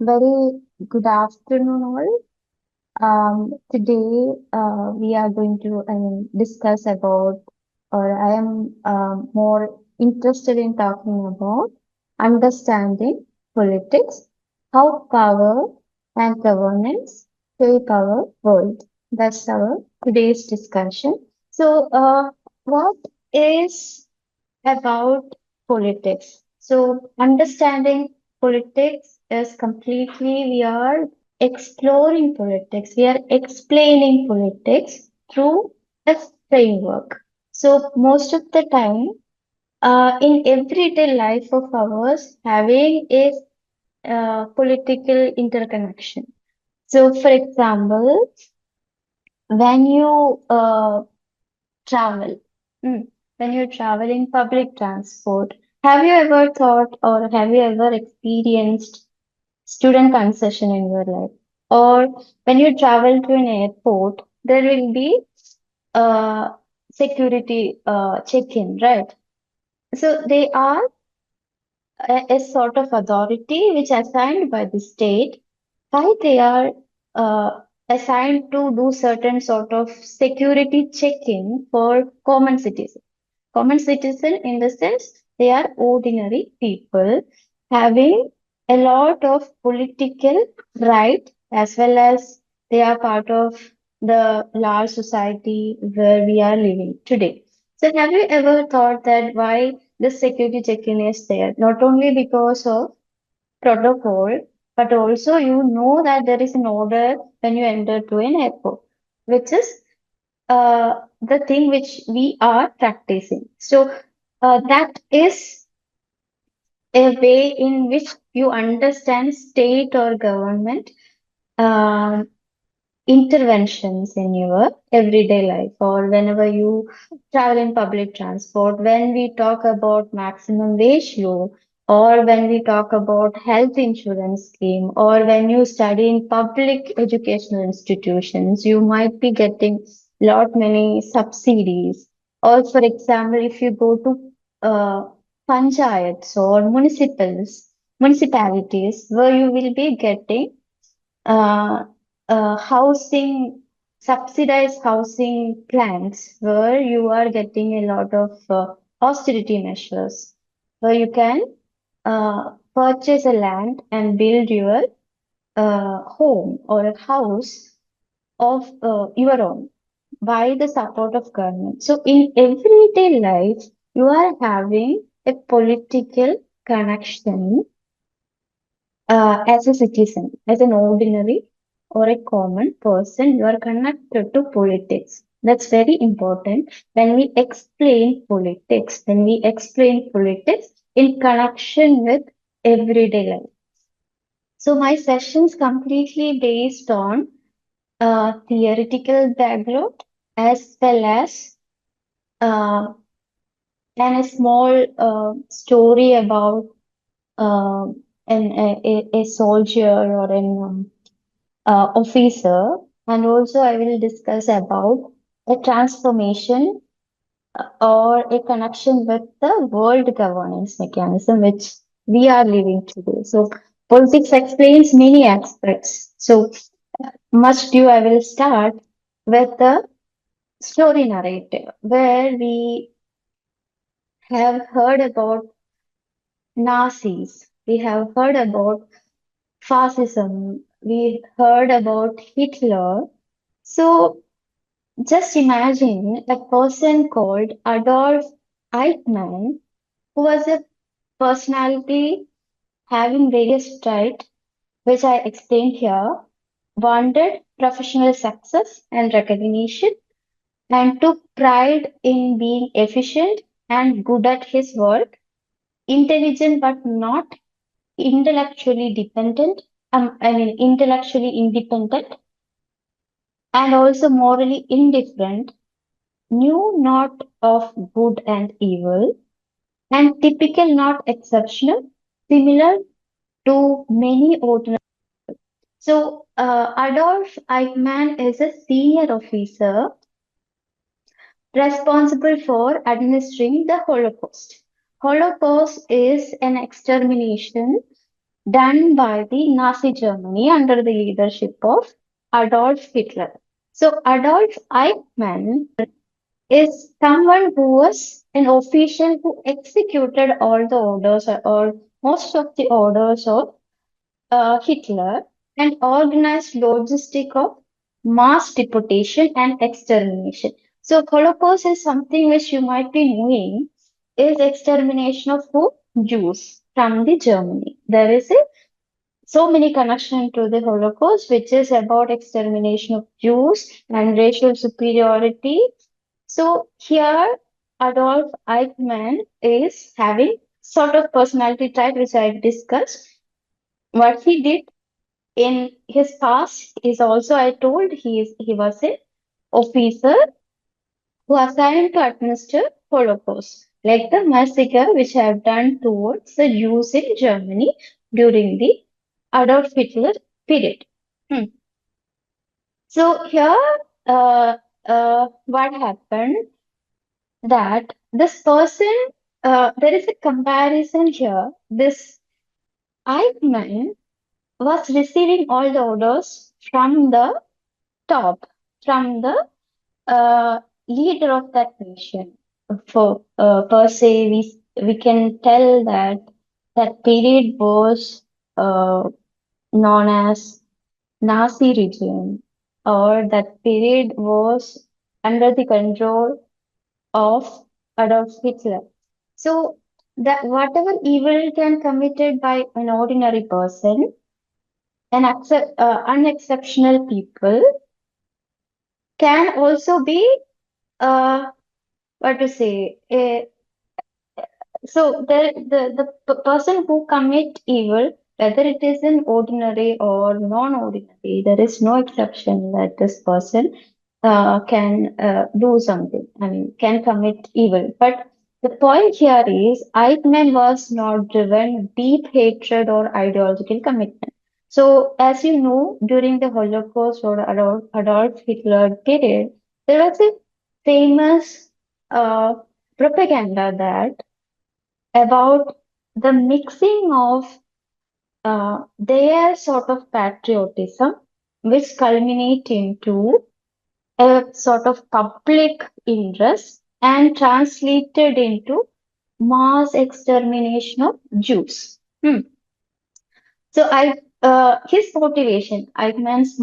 Very good afternoon, all. Today, we are going to discuss about, or I am more interested in talking about understanding politics, how power and governance shape our world. That's our today's discussion. So, what is about politics. So, understanding politics is completely, we are exploring politics, we are explaining politics through a framework. So, most of the time, in everyday life of ours, having a political interconnection. So, for example, when you travel. Mm. When you travel in public transport, have you ever thought or have you ever experienced student concession in your life? Or when you travel to an airport, there will be a security check-in, right? So they are a sort of authority which assigned by the state. Why they are assigned to do certain sort of security check-in for common citizens. Common citizen in the sense they are ordinary people having a lot of political right as well as they are part of the large society where we are living today. So have you ever thought that why the security check-in is there? Not only because of protocol, but also you know that there is an order when you enter to an airport, which is the thing which we are practicing. So that is a way in which you understand state or government uh, interventions in your everyday life or whenever you travel in public transport, when we talk about maximum wage law, or when we talk about health insurance scheme, or when you study in public educational institutions, you might be getting lot many subsidies. Or for example, if you go to panchayats or municipalities, where you will be getting uh, housing, subsidized housing plans where you are getting a lot of austerity measures, where you can purchase a land and build your home or a house of your own by the support of government. So in everyday life, you are having a political connection as a citizen, as an ordinary or a common person, you are connected to politics. That's very important when we explain politics, in connection with everyday life. So my sessions completely based on theoretical background as well as uh, and a small story about uh, a soldier or an officer, and also I will discuss about a transformation or a connection with the world governance mechanism which we are living today. So, politics explains many aspects. So, much ado, I will start with the story narrative, where we have heard about Nazis, we have heard about fascism, we heard about Hitler. So, just imagine a person called Adolf Eichmann, who was a personality having various traits, which I explained here, wanted professional success and recognition, and took pride in being efficient and good at his work, intelligent but not intellectually dependent, intellectually independent, and also morally indifferent, knew not of good and evil, and typical, not exceptional, similar to many ordinary. So, Adolf Eichmann is a senior officer responsible for administering the Holocaust. Holocaust is an extermination done by the Nazi Germany under the leadership of Adolf Hitler. So Adolf Eichmann is someone who was an official who executed all the orders or most of the orders of Hitler and organized logistic of mass deportation and extermination. So Holocaust is something which you might be knowing is extermination of who? Jews from the Germany. There is a so many connection to the Holocaust, which is about extermination of Jews and racial superiority. So here Adolf Eichmann is having sort of personality type which I discussed. What he did in his past is also I told he was a officer who assigned to administer Holocaust, like the massacre which have done towards the Jews in Germany during the Adolf Hitler period. Hmm. So here, what happened that this person, there is a comparison here. This Eichmann was receiving all the orders from the top, from the leader of that nation. For per se, we can tell that that period was known as Nazi regime, or that period was under the control of Adolf Hitler. So that whatever evil can committed by an ordinary person, unexceptional people can also be what to say so the person who commit evil, whether it is an ordinary or non-ordinary, there is no exception that this person can do something. I mean, can commit evil. But the point here is, Eichmann was not driven deep hatred or ideological commitment. So, as you know, during the Holocaust or Adolf Hitler period, there was a famous propaganda that about the mixing of their sort of patriotism, which culminate into a sort of public interest and translated into mass extermination of Jews. Hmm. So his motivation, Eichmann's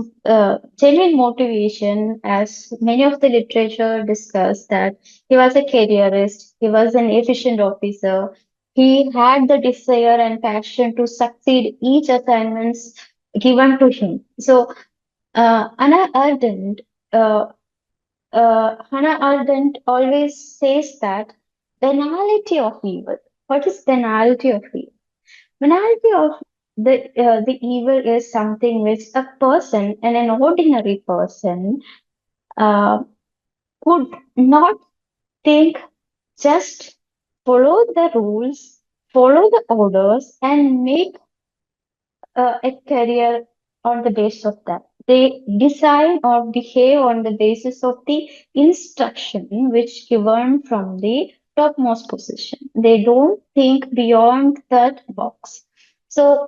genuine motivation, as many of the literature discuss, that he was a careerist, he was an efficient officer, he had the desire and passion to succeed each assignments given to him. So uh, Hannah Arendt always says that banality of evil. What is banality of evil? Banality of the evil is something which a person and an ordinary person uh, could not think, just follow the rules, follow the orders, and make a career on the basis of that. They design or behave on the basis of the instruction which given from the topmost position. They don't think beyond that box. So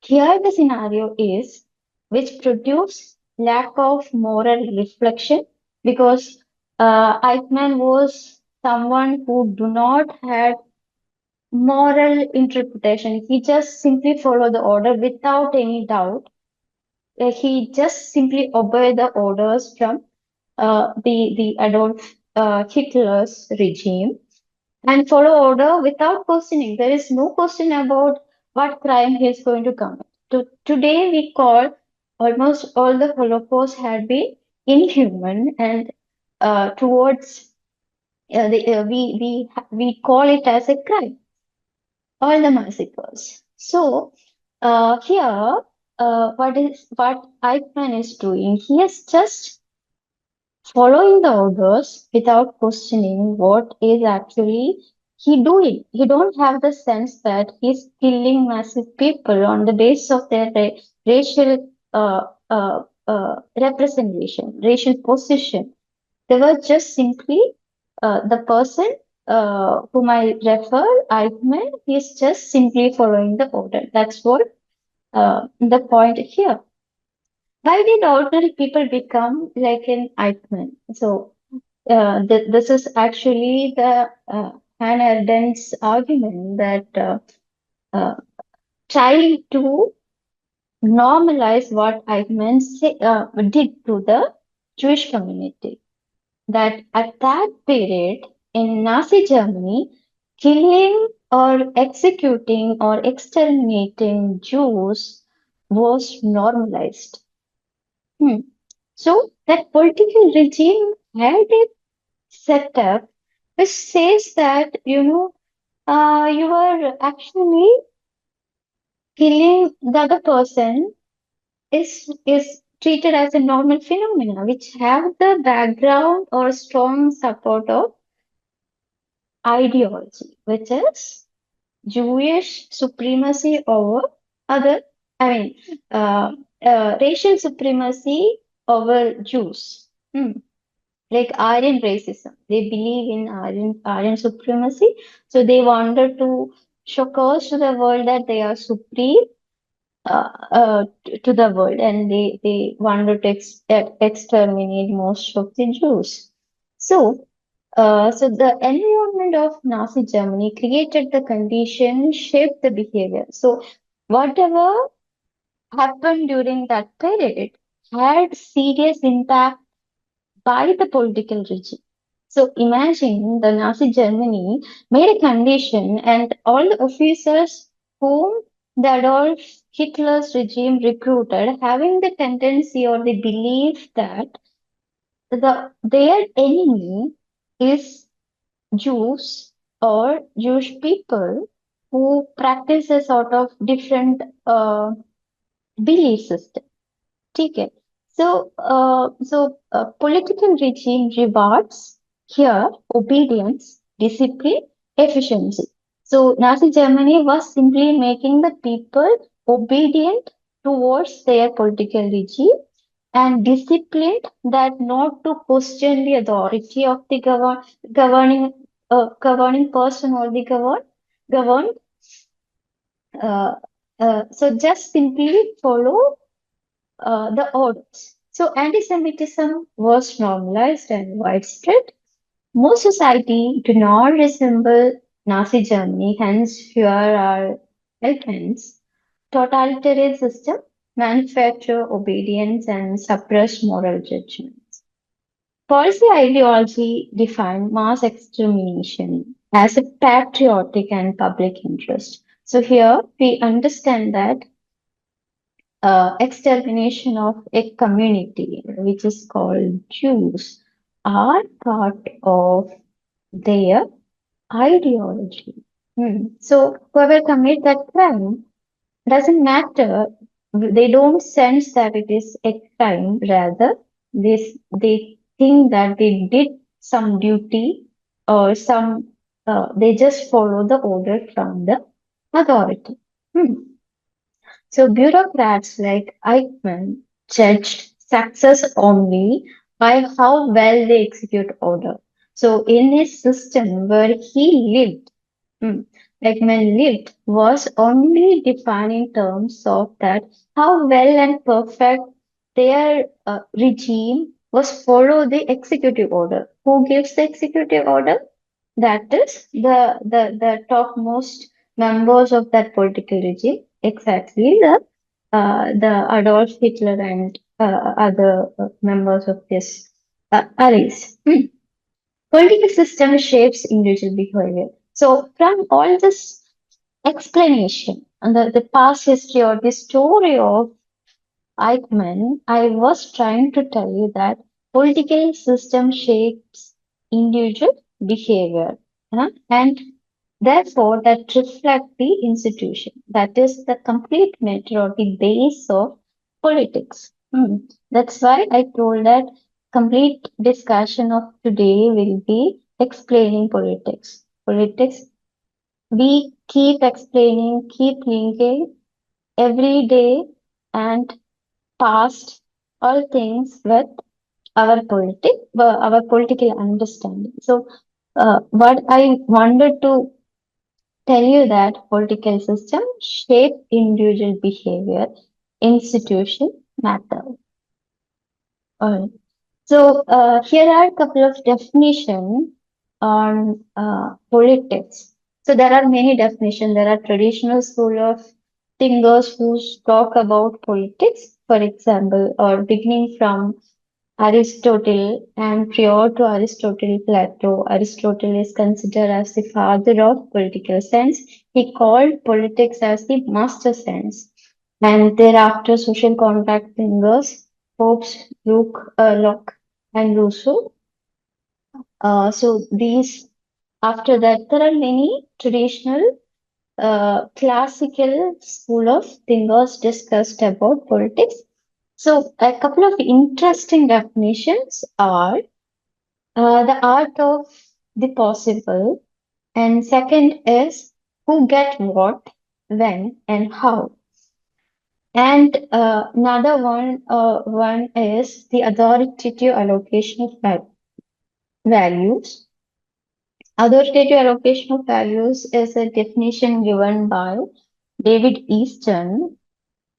here the scenario is which produce lack of moral reflection, because Eichmann was someone who do not had moral interpretation. He just simply follow the order without any doubt. He just simply obey the orders from the Adolf Hitler's regime and follow order without questioning. There is no question about what crime he is going to commit. Today, we call almost all the Holocaust had been inhuman and towards we call it as a crime, all the massacres. So here, what Eichmann is doing? He is just following the orders without questioning what is actually he doing. He don't have the sense that he's killing massive people on the basis of their racial representation, racial position. They were just simply the person. whom I refer, Eichmann, is just simply following the order. That's what the point here. Why did ordinary people become like an Eichmann? So this is actually the Hannah Arendt's argument that uh, trying to normalize what Eichmann did to the Jewish community. That at that period in Nazi Germany, killing or executing or exterminating Jews was normalized. Hmm. So that political regime had a setup which says that, you are actually killing the other person is treated as a normal phenomena, which have the background or strong support of ideology, which is Jewish supremacy over other, I mean, racial supremacy over Jews. Like Aryan racism. They believe in Aryan supremacy. So they wanted to show cause to the world that they are supreme to the world, and they wanted to exterminate most of the Jews. So, so the environment of Nazi Germany created the condition, shaped the behavior. So, whatever happened during that period had serious impact by the political regime. So imagine the Nazi Germany made a condition, and all the officers whom the Adolf Hitler's regime recruited, having the tendency or the belief that their enemy is Jews or Jewish people who practice a sort of different belief system. ठीक है. So, political regime rewards here obedience, discipline, efficiency. So, Nazi Germany was simply making the people obedient towards their political regime and disciplined that not to question the authority of the governing person or the governed. Uh, so, just simply follow the orders. So anti-Semitism was normalized and widespread. Most society do not resemble Nazi Germany, hence here are Elkins. Totalitarian system manufacture obedience and suppress moral judgment. Policy ideology defined mass extermination as a patriotic and public interest. So here we understand that extermination of a community, which is called Jews, are part of their ideology. So whoever commit that crime doesn't matter. They don't sense that it is a crime. Rather, they think that they did some duty or some. They just follow the order from the authority. Hmm. So bureaucrats like Eichmann judged success only by how well they execute order. So in his system where he lived, mm, Eichmann lived was only defined in terms of that how well and perfect their regime was follow the executive order. Who gives the executive order? That is the topmost members of that political regime, exactly the Adolf Hitler and other members of this allies. Political system shapes individual behavior. So from all this explanation and the past history or the story of Eichmann, I was trying to tell you that political system shapes individual behavior, and therefore that reflect the institution. That is the complete matter or the base of politics. That's why I told that complete discussion of today will be explaining politics. Politics, we keep explaining, keep linking every day and past all things with our political understanding. So What I wanted to tell you that political system shape individual behavior, institution matter. Alright. So here are a couple of definitions on politics. So there are many definitions. There are traditional school of thinkers who talk about politics, for example, or beginning from Aristotle, and prior to Aristotle, Plato. Aristotle is considered as the father of political science. He called politics as the master science. And thereafter, social contract thinkers, Hobbes, Locke, and Rousseau. So these, after that, there are many traditional classical school of thinkers discussed about politics. So a couple of interesting definitions are the art of the possible, and second is who get what, when, and how. And another one is the authoritative allocation of values. Authoritative allocation of values is a definition given by David Easton.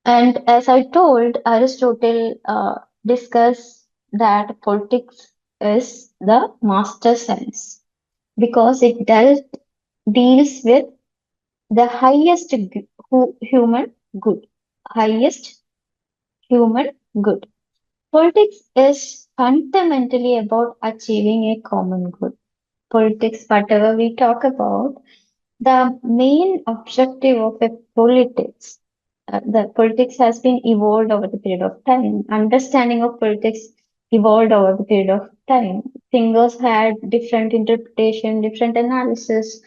And as I told, Aristotle discussed that politics is the master sense because it deals with the human good, highest human good. Politics is fundamentally about achieving a common good. Politics, whatever we talk about, the main objective of a politics, the politics has been evolved over the period of time. Understanding of politics evolved over the period of time. Thinkers had different interpretation, different analysis,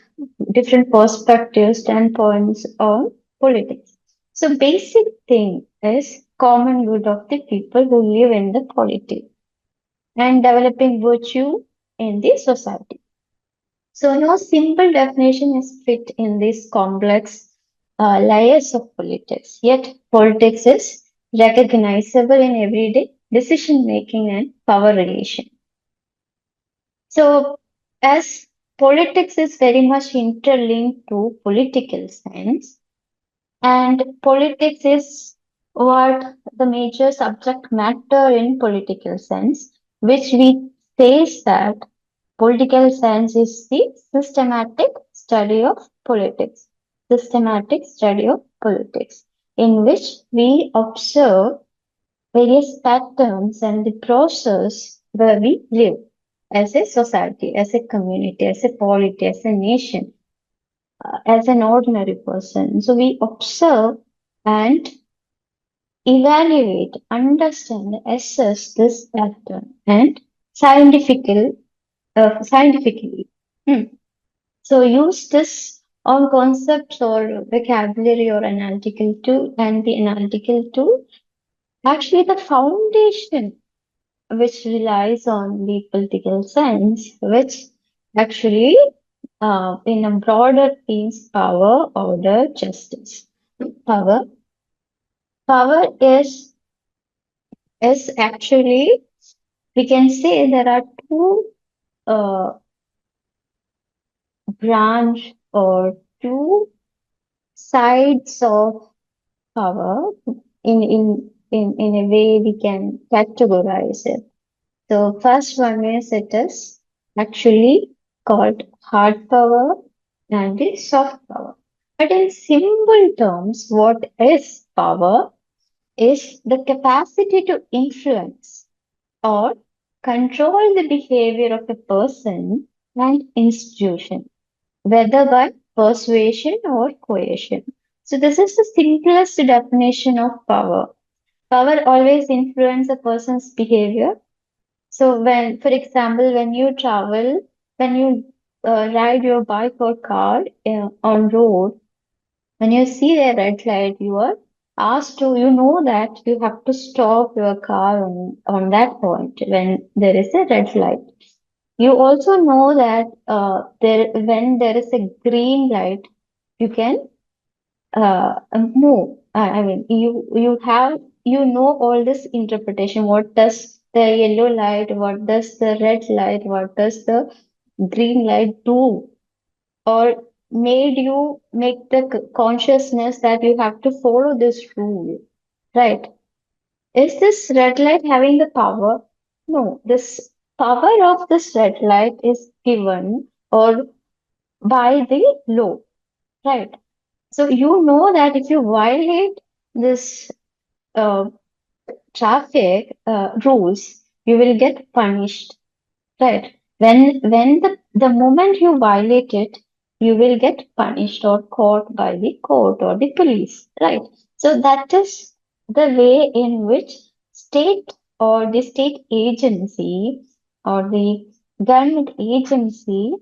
different perspectives, standpoints on politics. So basic thing is common good of the people who live in the polity and developing virtue in the society. So no simple definition is fit in these complex layers of politics. Yet politics is recognizable in everyday decision making and power relation. So as politics is very much interlinked to political science, and politics is what the major subject matter in political science, which we says that political science is the systematic study of politics. Systematic study of politics, in which we observe various patterns and the process where we live as a society, as a community, as a polity, as a nation, as an ordinary person. So we observe and evaluate, understand, assess this pattern and scientifically. Hmm. So use this on concepts or vocabulary or analytical tool, and the analytical tool actually the foundation which relies on the political science, which actually in a broader means power, order, justice. Power. Power is actually, we can say there are two uh, branch or two sides of power. In a way we can categorize it. So first one is it is actually called hard power and the soft power. But in simple terms, what is power is the capacity to influence or control the behavior of a person and institution, whether by persuasion or coercion. So this is the simplest definition of power. Power always influences a person's behavior. So when, for example, when you travel, when you ride your bike or car on road, when you see a red light, you are asked to, you know that you have to stop your car on that point when there is a red light. You also know that when there is a green light, you can move. I mean, you know all this interpretation. What does the yellow light? What does the red light? What does the green light do, or made you make the consciousness that you have to follow this rule, right? Is this red light having the power? No, this power of this red light is given or by the law, right? So you know that if you violate this uh, traffic rules, you will get punished. Right. When the moment you violate it, you will get punished or caught by the court or the police. Right. So that is the way in which state or the state agency or the government agency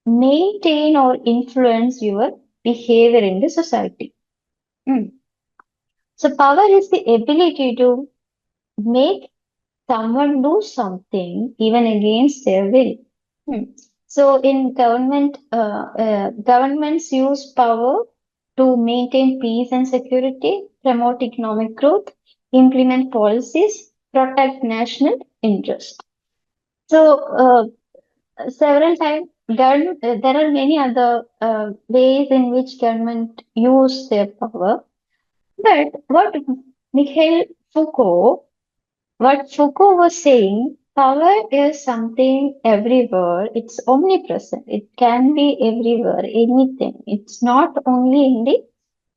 maintain or influence your behavior in the society. Mm. So power is the ability to make someone do something even against their will. Hmm. So in governments use power to maintain peace and security, promote economic growth, implement policies, protect national interest. So several times, there are many other ways in which government use their power. But Mikhail Foucault what Foucault was saying, power is something everywhere. It's omnipresent. It can be everywhere, anything. It's not only in the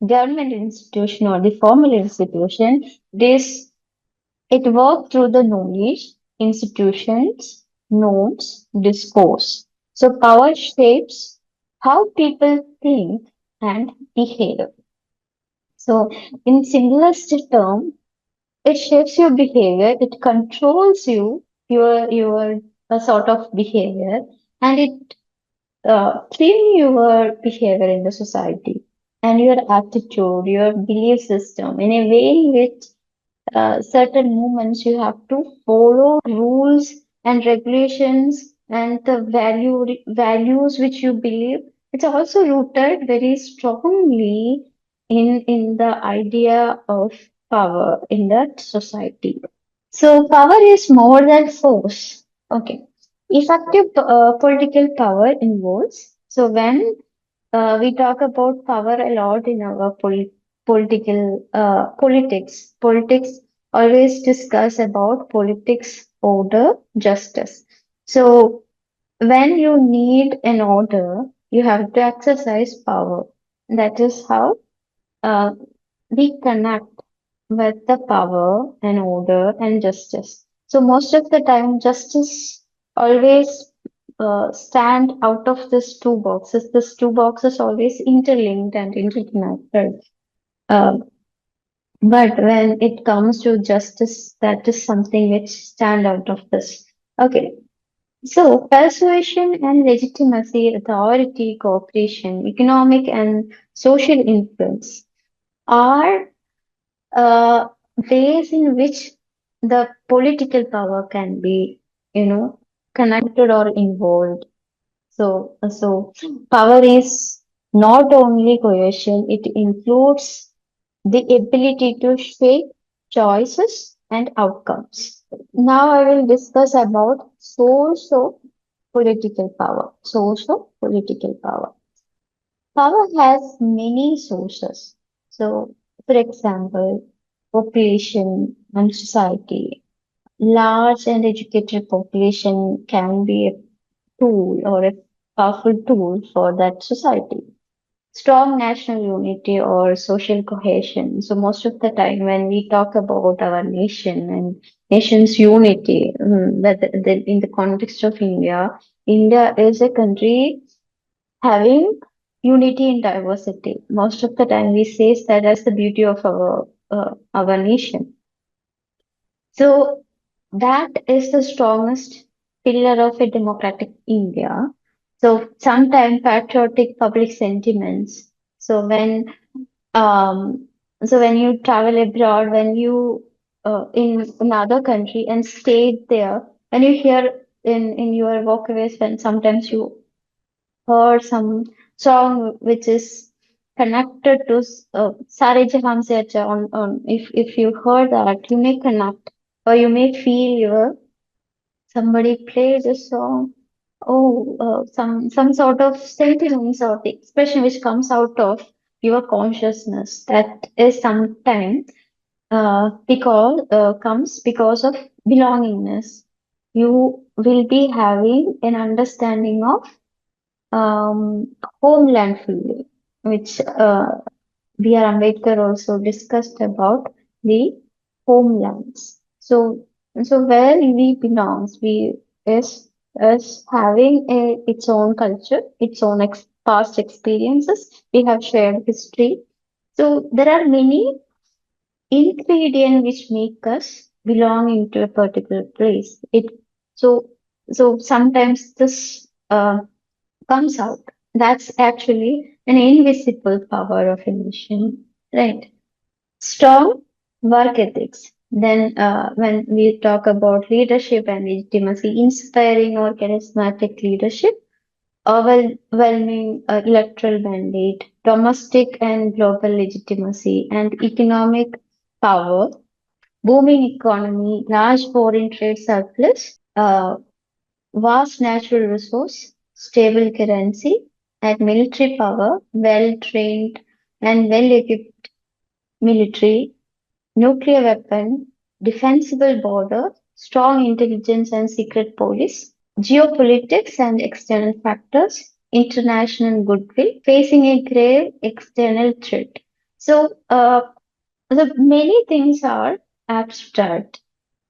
government institution or the formal institution. It works through the knowledge, institutions, norms, discourse. So power shapes how people think and behave. So in simplest term, it shapes your behavior, it controls your sort of behavior, and it trim your behavior in the society and your attitude, your belief system in a way in which certain movements you have to follow rules and regulations and the values which you believe. It's also rooted very strongly in the idea of power in that society. So power is more than force. Okay. Effective political power involves. So when we talk about power a lot in our politics. Politics always discuss about politics, order, justice. So when you need an order, you have to exercise power. That is how uh, we connect with the power and order and justice. So most of the time, justice always stand out of these two boxes. These two boxes always interlinked and interconnected. Uh, but when it comes to justice, that is something which stand out of this. Okay. So persuasion and legitimacy, authority, cooperation, economic and social influence are uh, ways in which the political power can be, connected or involved. So power is not only coercion, it includes the ability to shape choices and outcomes. Now I will discuss about source of political power. Source of political power. Power has many sources. So, for example, population and society. Large and educated population can be a tool or a powerful tool for that society. Strong national unity or social cohesion. So most of the time when we talk about our nation and nation's unity, in the context of India, India is a country having unity in diversity. Most of the time, we say that as the beauty of our nation. So that is the strongest pillar of a democratic India. So sometimes patriotic public sentiments. So um when you travel abroad, when you in another country and stayed there, when you hear in your walkways, when sometimes you or some song which is connected to Sare Jahan Se Acha on if you heard that you may connect or you may feel your somebody play the song some sort of sentiments or the expression which comes out of your consciousness that is sometimes because comes because of belongingness. You will be having an understanding of homeland feeling, which B.R. Ambedkar also discussed about the homelands. So where we belongs, we is having its own culture, its own past experiences. We have shared history. So there are many ingredients which make us belong into a particular place. So so sometimes this comes out. That's actually an invisible power of a nation, right? Strong work ethics. Then, when we talk about leadership and legitimacy, inspiring or charismatic leadership, overwhelming electoral mandate, domestic and global legitimacy, and economic power, booming economy, large foreign trade surplus, vast natural resource, stable currency, and military power, well trained and well equipped military, nuclear weapon, defensible border, strong intelligence and secret police, geopolitics and external factors, international goodwill, facing a grave external threat. So, the many things are abstract.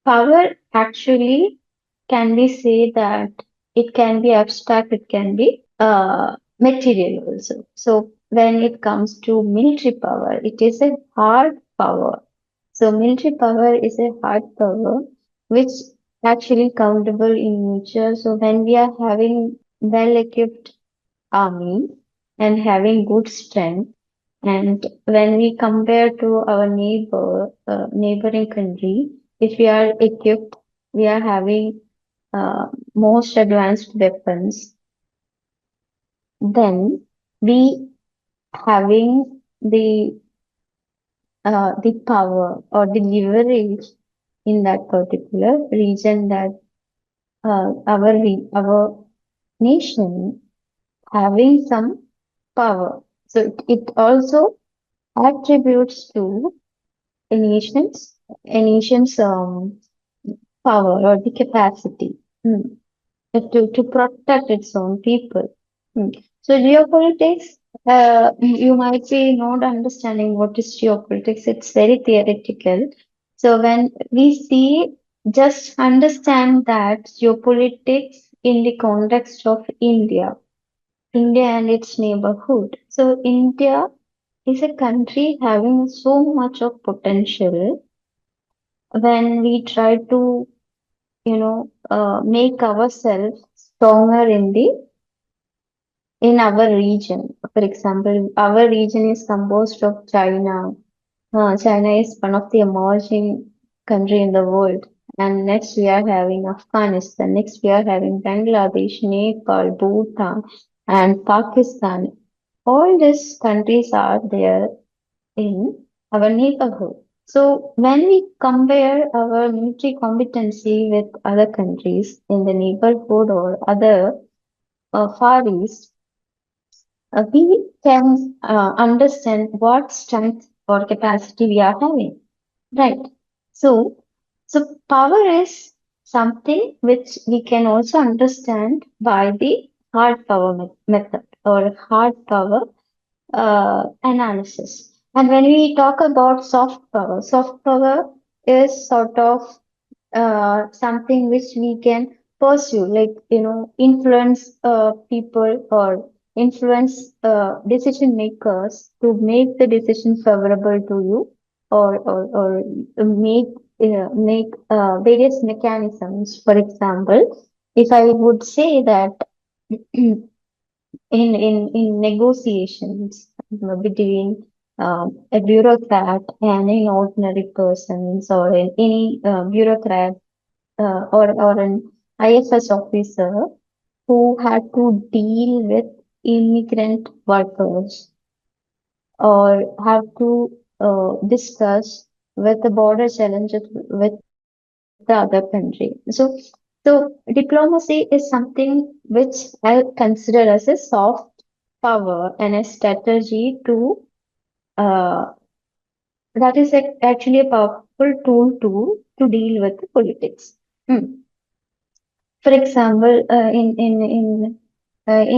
Power actually can we say that it can be abstract, it can be material also. So when it comes to military power, it is a hard power. So military power is a hard power which actually countable in nature. So when we are having well equipped army and having good strength, and when we compare to our neighboring country, if we are equipped, we are having most advanced weapons, then we having the power or the leverage in that particular region that our nation having some power. So it also attributes to a nation's power or the capacity. Hmm. To protect its own people. Hmm. So geopolitics, you might be not understanding what is geopolitics. It's very theoretical. So when we see, just understand that geopolitics in the context of India and its neighborhood. So India is a country having so much of potential when we try to, make ourselves stronger in our region. For example, our region is composed of China. China is one of the emerging country in the world. And next we are having Afghanistan. Next we are having Bangladesh, Nepal, Bhutan, and Pakistan. All these countries are there in our neighborhood. So when we compare our military competency with other countries in the neighborhood or other Far East, we can understand what strength or capacity we are having. Right. So, so power is something which we can also understand by the hard power method or hard power analysis. And when we talk about soft power is sort of something which we can pursue, like, influence people or influence decision makers to make the decision favorable to you, or make various mechanisms. For example, if I would say that in negotiations between a bureaucrat and an ordinary persons, or in any bureaucrat or an IFS officer who had to deal with immigrant workers or have to discuss with the border challenges with the other country. So So diplomacy is something which I consider as a soft power and a strategy to that is actually a powerful tool to deal with politics. Hmm. For example, in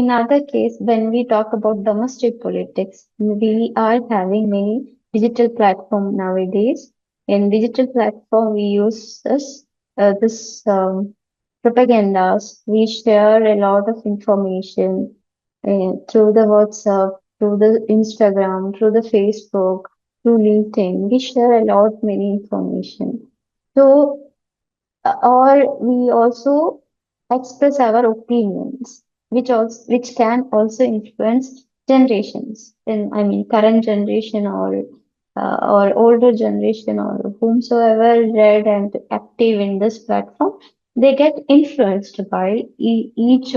other case, when we talk about domestic politics, we are having many digital platform nowadays. In digital platform, we use this propagandas. We share a lot of information through the WhatsApp, through the Instagram, through the Facebook, through LinkedIn. We share a lot many information. So or we also express our opinions, which can also influence generations. And I mean, current generation or older generation or whomsoever read and active in this platform, they get influenced by each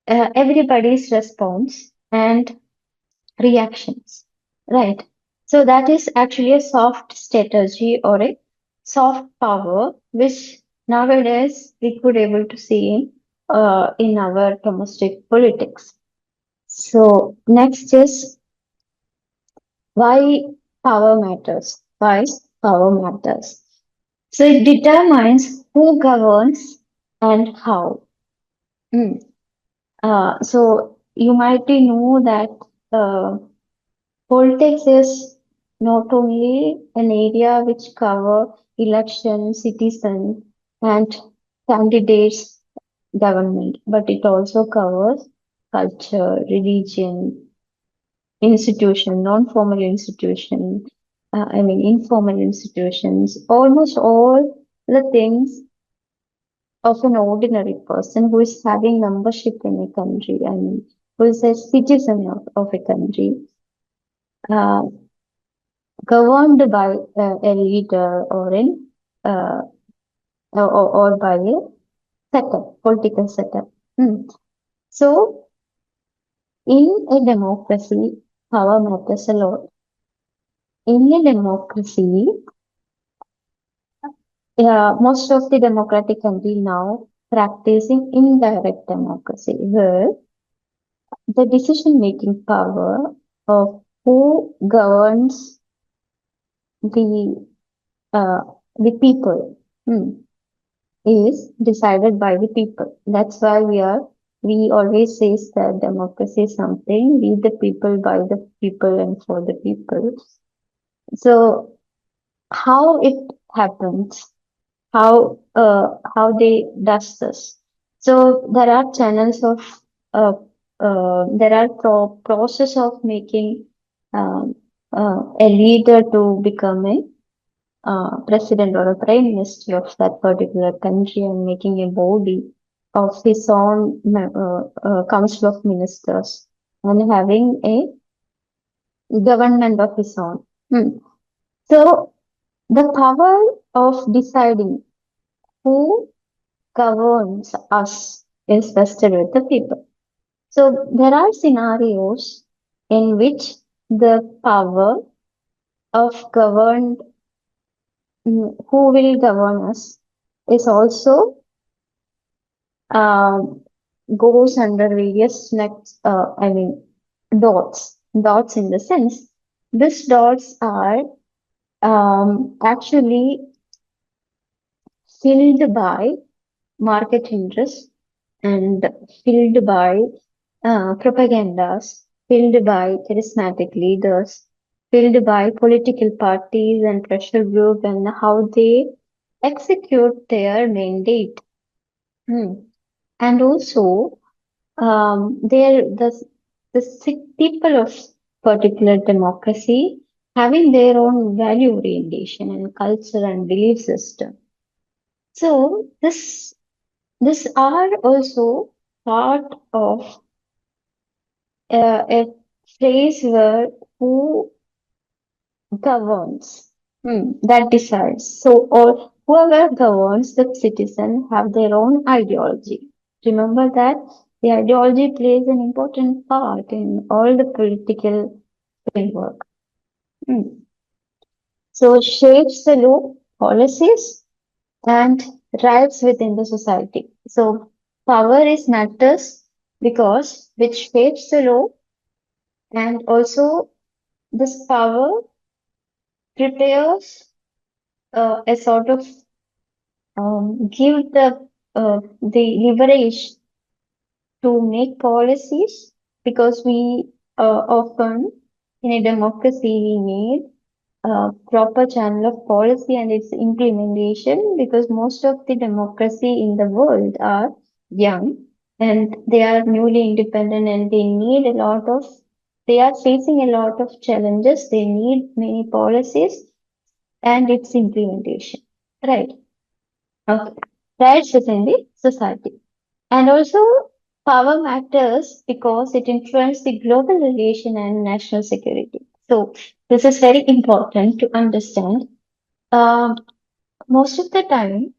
everybody's response and reactions. Right. So that is actually a soft strategy or a soft power, which nowadays we could able to see in our domestic politics. So next is why power matters. Why power matters. So it determines who governs and how. Mm. So you might know that uh, politics is not only an area which cover election, citizen, and candidates government, but it also covers culture, religion, institution, non-formal institution, informal institutions, almost all the things of an ordinary person who is having membership in a country, who is a citizen of a country. Uh, Governed by a leader uh, or by a setup, political setup. Hmm. So, in a democracy, power matters a lot. In a democracy, most of the democratic country now practicing indirect democracy, where the decision-making power of who governs the uh, the people. Hmm. Is decided by the people. That's why we always say that democracy is something we the people, by the people, and for the people. So how it happens, how they does this. So there are channels of uh, there are process of making um, a leader to become a president or a prime minister of that particular country and making a body of his own council of ministers and having a government of his own. Hmm. So the power of deciding who governs us is vested with the people. So there are scenarios in which the power of governed who will govern us is also um, goes under various next, dots. Dots in the sense, these dots are actually filled by market interests and filled by propagandas, filled by charismatic leaders, filled by political parties and pressure group and how they execute their mandate. Hmm. And also they're people of particular democracy having their own value orientation and culture and belief system. So this are also part of a phrase where who governs, that decides. So or whoever governs the citizen have their own ideology. Remember that the ideology plays an important part in all the political framework. Hmm. So it shapes the law, policies, and rights within the society. So power is matters because which shapes the law, and also this power prepares a sort of give the leverage to make policies, because we often in a democracy we need proper channel of policy and its implementation, because most of the democracy in the world are young and they are newly independent and they need a lot of, they are facing a lot of challenges. They need many policies and its implementation. Right. Okay. Rights within the society. And also, power matters because it influences the global relation and national security. So, this is very important to understand. Um, Most of the time,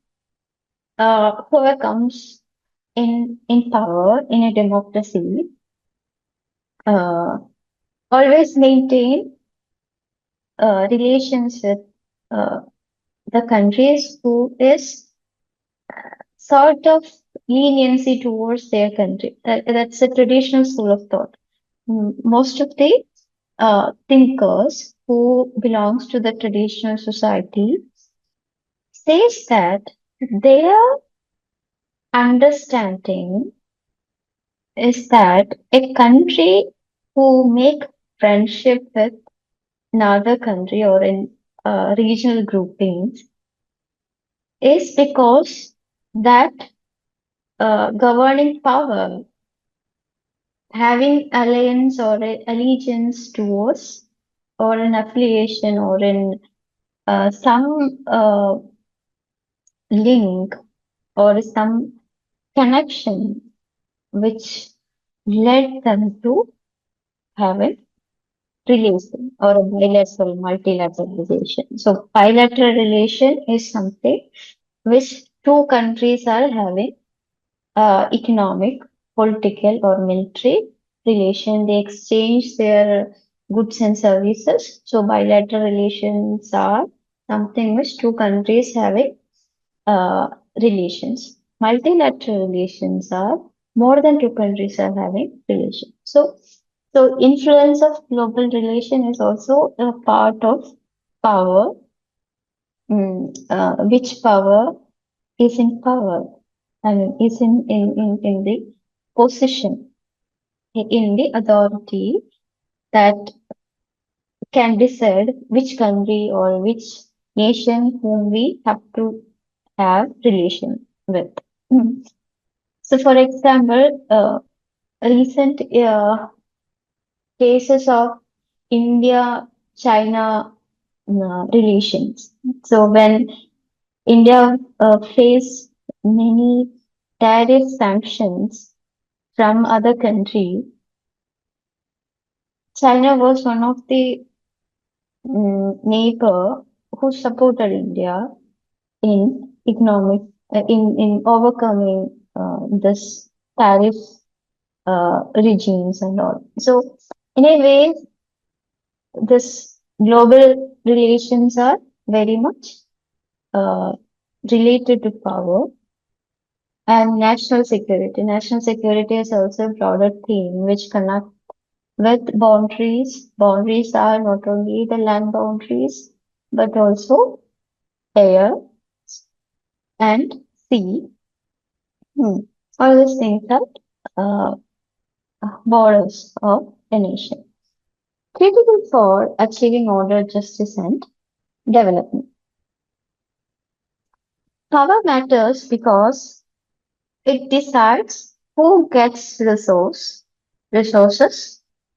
whoever comes in power in a democracy uh, always maintain relations with uh, the countries who is sort of leniency towards their country. That's a traditional school of thought. Most of the thinkers who belongs to the traditional society says that their understanding is that a country who make friendship with another country or in regional groupings is because that governing power having alliance or allegiance towards or an affiliation or in some link or some connection which led them to have a relation or a bilateral multilateral relation. So bilateral relation is something which two countries are having economic, political or military relation. They exchange their goods and services. So bilateral relations are something which two countries having uh, relations. Multilateral relations are more than two countries are having relations. So influence of global relation is also a part of power. Which power is in power? I mean, is in the position, in the authority that can decide which country or which nation whom we have to have relation with. Mm. So, for example, recent cases of India-China relations. So, when India faced many tariff sanctions from other country, China was one of the neighbor who supported India in economic in overcoming this tariff regimes and all. So in a way, this global relations are very much uh, related to power and national security. National security is also a broader theme which connect with boundaries. Boundaries are not only the land boundaries but also air and sea. Hmm. All these things are uh, borders of a nation. Critical for achieving order, justice, and development. Power matters because it decides who gets resources,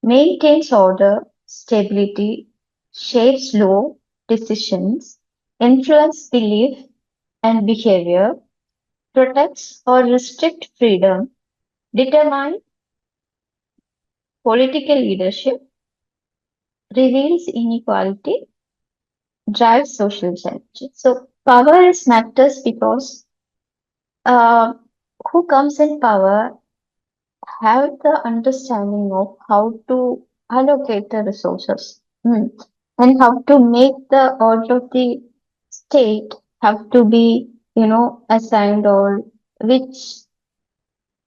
maintains order, stability, shapes law, decisions, influence belief and behavior, protects or restricts freedom, determine political leadership, reveals inequality, drives social change. So power is matters because uh, who comes in power have the understanding of how to allocate the resources, and how to make the order of the state have to be. assigned, or which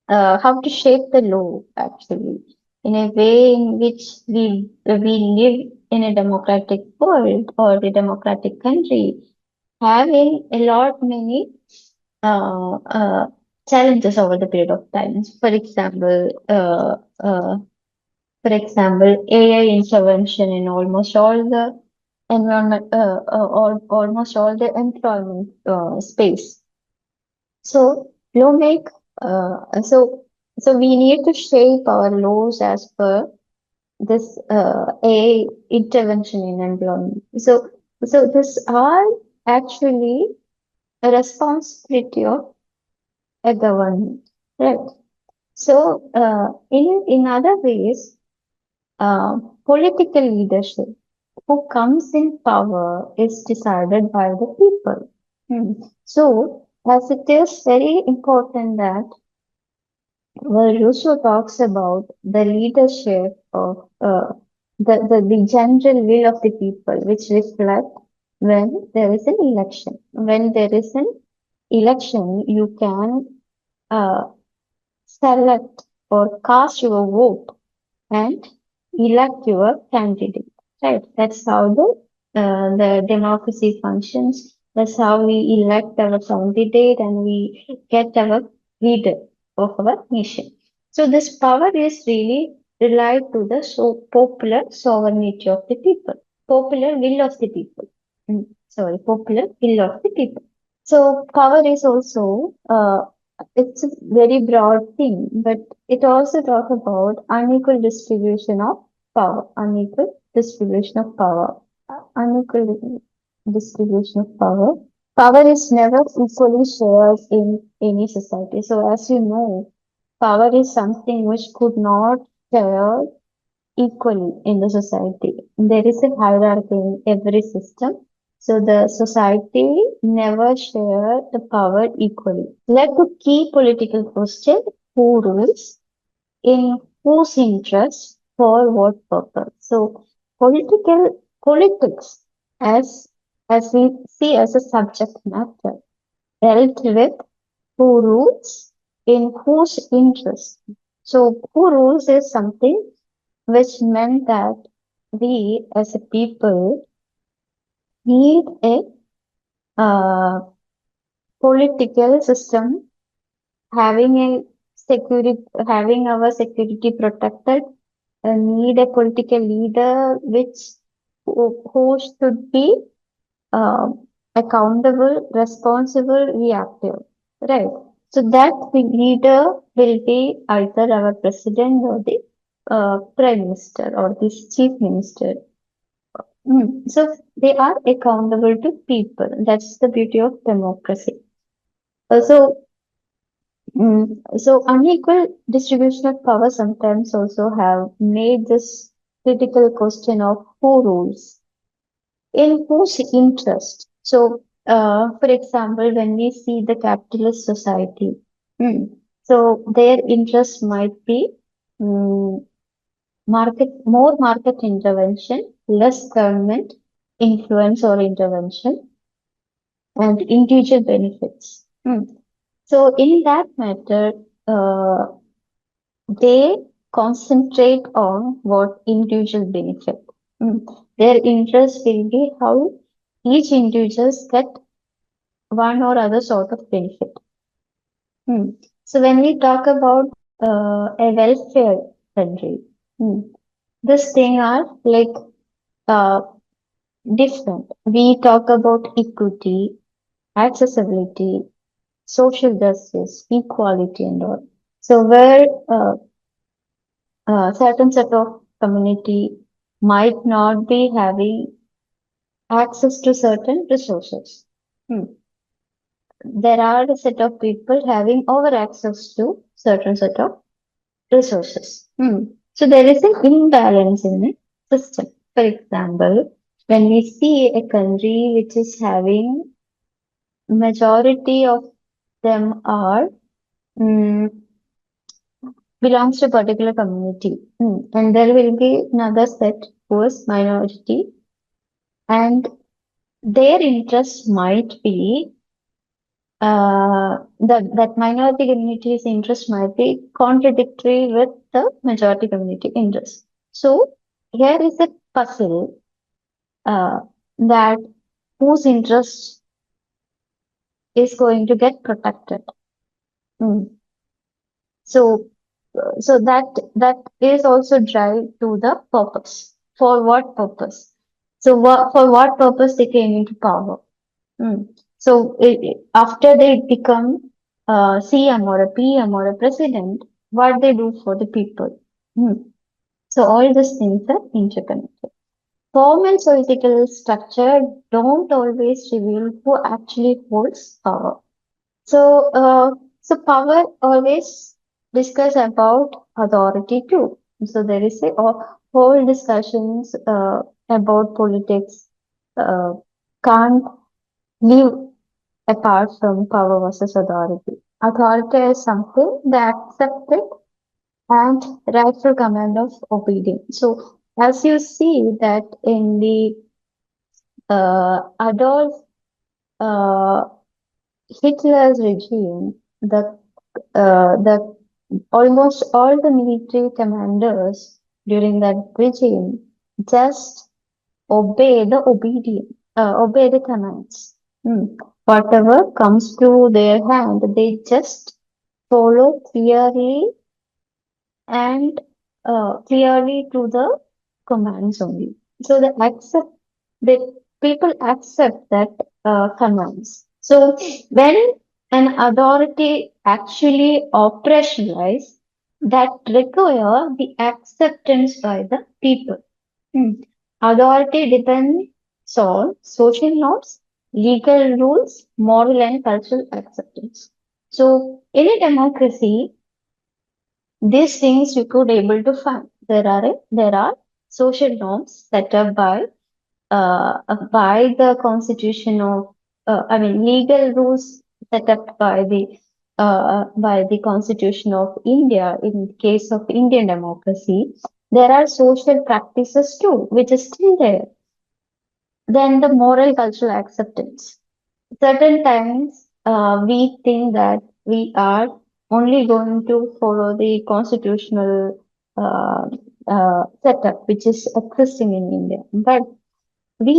how to shape the law actually in a way in which we live in a democratic world or a democratic country, having a lot many uh, uh, challenges over the period of time. For example, AI intervention in almost all the almost all the employment space. So law make so so we need to shape our laws as per this AI intervention in employment. So this are actually a responsibility of a government, right? So in other ways, political leadership who comes in power is decided by the people. Hmm. So as it is very important that where Rousseau talks about the leadership of the general will of the people, which reflect when there is an election. When there is an election, you can uh, select or cast your vote and elect your candidate. Right? That's how the democracy functions. That's how we elect our candidate and we get our leader of our nation. So this power is really relied to the popular sovereignty of the people, popular will of the people. Popular will of the people. So power is also it's a very broad thing, but it also talks about unequal distribution of power, unequal distribution of power, unequal distribution of power. Power is never equally shared in any society. So as you know, power is something which could not share equally in the society. There is a hierarchy in every system. So the society never share the power equally. Like the key political question, who rules, in whose interest, for what purpose? So politics as as we see as a subject matter dealt with who rules in whose interest. So who rules is something which meant that we as a people need a political system having a having our security protected, need a political leader who should be uh, accountable, responsible, reactive, right? So that the leader will be either our president or the prime minister or the chief minister. So they are accountable to people. That's the beauty of democracy. So unequal distribution of power sometimes also have made this critical question of who rules in whose interest. So, for example, when we see the capitalist society, mm, so their interest might be mm, more market intervention, less government influence or intervention, and individual benefits. So, in that matter, they concentrate on what individual benefit. Mm. Their interest will be how each individuals get one or other sort of benefit. So when we talk about a welfare country, mm, this thing are like uh, different. We talk about equity, accessibility, social justice, equality, and all. So where certain set of community might not be having access to certain resources. Hmm. There are a set of people having over access to certain set of resources. So there is an imbalance in the system. For example, when we see a country which is having majority of them are mm, belongs to a particular community, and there will be another set who is minority, and their interest might be that minority community's interest might be contradictory with the majority community interest. So here is a puzzle uh, that whose interest is going to get protected. Mm. So, that is also drive to the purpose. For what purpose? So, for what purpose they came into power? Mm. So, after they become CM or a PM or a president, what they do for the people? Mm. So, all these things are interconnected. Formal political structure don't always reveal who actually holds power. So, power always discuss about authority too. So there is a whole discussions about politics uh, can't live apart from power versus authority. Authority is something that accepted and rightful command of obedience. So as you see that in the Adolf uh, Hitler's regime, the almost all the military commanders during that regime just obey the commands. Hmm. Whatever comes to their hand, they just follow clearly to the commands only. So the people accept that commands. So when an authority actually operationalize, that require the acceptance by the people. Hmm. Authority depends on social norms, legal rules, moral and cultural acceptance. So in a democracy, these things you could able to find. There are social norms set up by the constitution of I mean legal rules set up by the constitution of India in case of Indian democracy. There are social practices too, which is still there. Then the moral cultural acceptance. Certain times we think that we are only going to follow the constitutional setup which is existing in India. But we,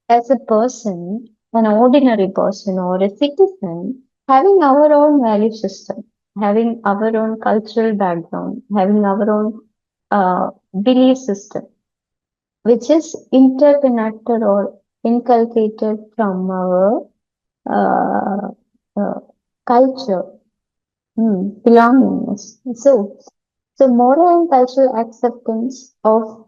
as a person, an ordinary person or a citizen, having our own value system, having our own cultural background, having our own belief system, which is interconnected or inculcated from our uh, uh, culture, belongingness. So moral and cultural acceptance of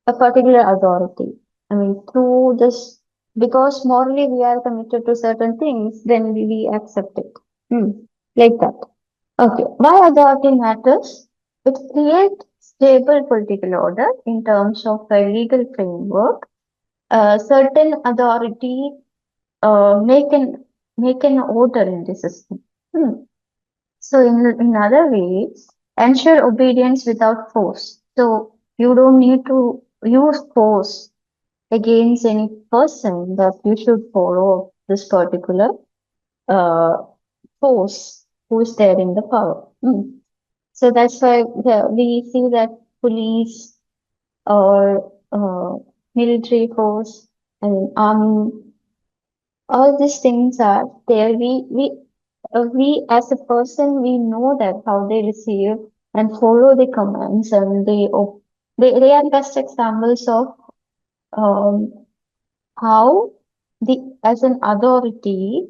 a particular authority. I mean, through this, because morally we are committed to certain things, then we accept it. Hmm. Like that. Okay. Why authority matters? It creates stable political order in terms of a legal framework. Certain authority uh, make an make an order in the system. Hmm. So in other ways, ensure obedience without force. So you don't need to use force against any person that you should follow this particular uh, force who is there in the power. Hmm. So that's why we see that police or military force and army, all these things are there. We as a person, we know that how they receive and follow the commands, and they are best examples of um, how the as an authority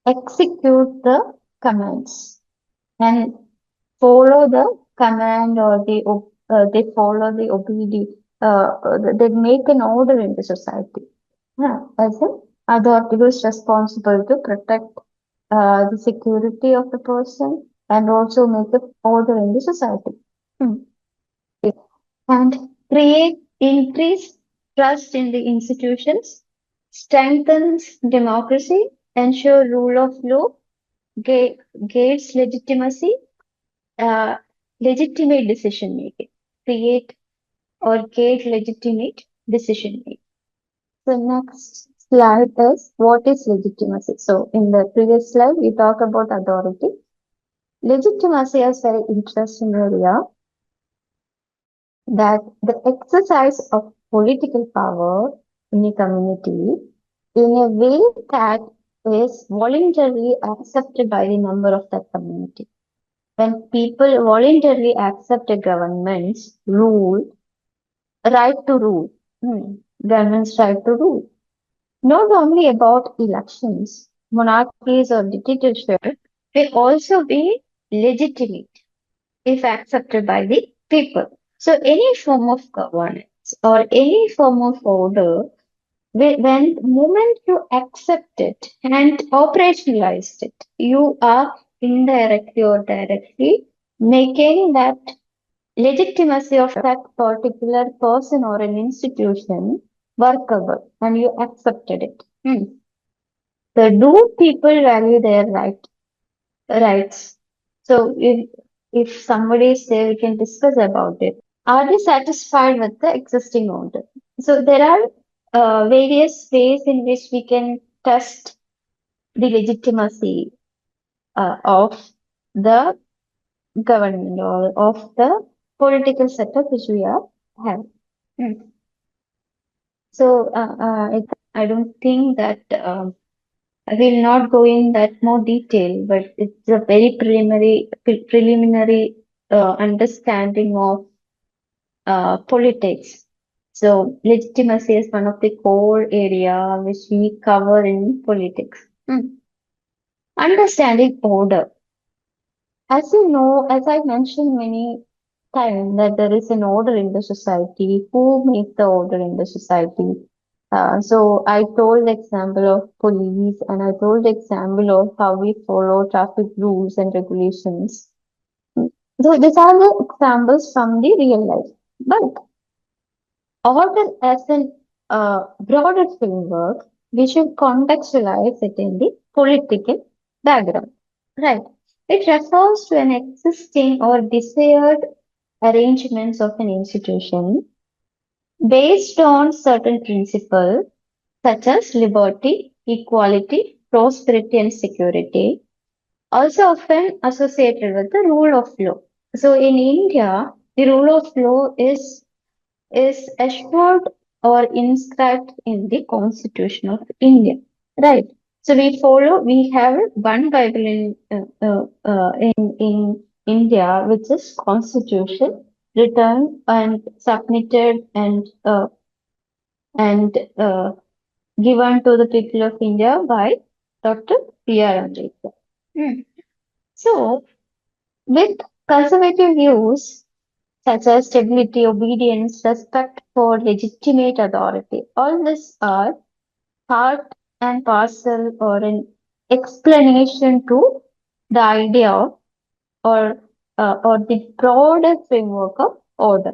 execute the commands and follow the command, or they follow the obedience. They make an order in the society. Yeah, as an authority who is responsible to protect the security of the person and also make the order in the society. Hmm. And create increase trust in the institutions, strengthens democracy, ensure rule of law, ga- gains legitimacy, uh, legitimate decision making, create or gate legitimate decision making. So next. slide is what is legitimacy. So in the previous slide, we talked about authority. Legitimacy is very interesting area that the exercise of political power in a community in a way that is voluntarily accepted by the member of that community. When people voluntarily accept a government's right to rule, government's right to rule, not only about elections, monarchies or dictatorship, will also be legitimate if accepted by the people. So any form of governance or any form of order, when the moment you accept it and operationalize it, you are indirectly or directly making that legitimacy of that particular person or an institution workable and you accepted it. So do people value their rights? So if somebody say we can discuss about it, are they satisfied with the existing order? So there are various ways in which we can test the legitimacy of the government or of the political setup which we are having. Hmm. So I don't think that I will not go in that more detail, but it's a very preliminary understanding of politics. So legitimacy is one of the core area which we cover in politics. Understanding order. As you know, as I mentioned many times, that there is an order in the society. Who makes the order in the society? So I told the example of police and I told the example of how we follow traffic rules and regulations. So these are the examples from the real life. But order as an broader framework, we should contextualize it in the political background. Right. It refers to an existing or desired arrangements of an institution based on certain principles such as liberty, equality, prosperity, and security, also often associated with the rule of law. So in India, the rule of law is assured or inscribed in the Constitution of India. Right. So we have one Bible in India, which is Constitution, written and submitted and given to the people of India by Dr. B.R. Ambedkar. Hmm. So, with conservative views such as stability, obedience, respect for legitimate authority, all these are part and parcel or an explanation to the idea of or the broader framework of order.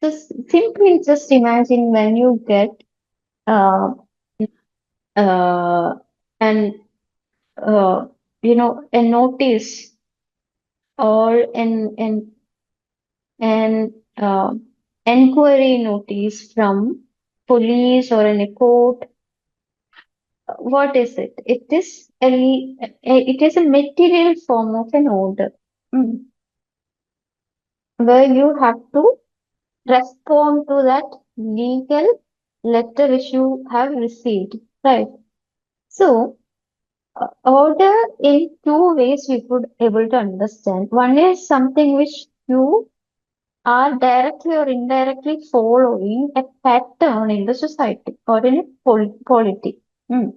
Simply just imagine when you get uh, uh, and uh, a notice or an enquiry notice from police or in a court. What is it? It is a material form of an order, mm, where you have to respond to that legal letter which you have received, right? So, order in two ways we could able to understand. One is something which you are directly or indirectly following a pattern in the society or in a polity. Mm.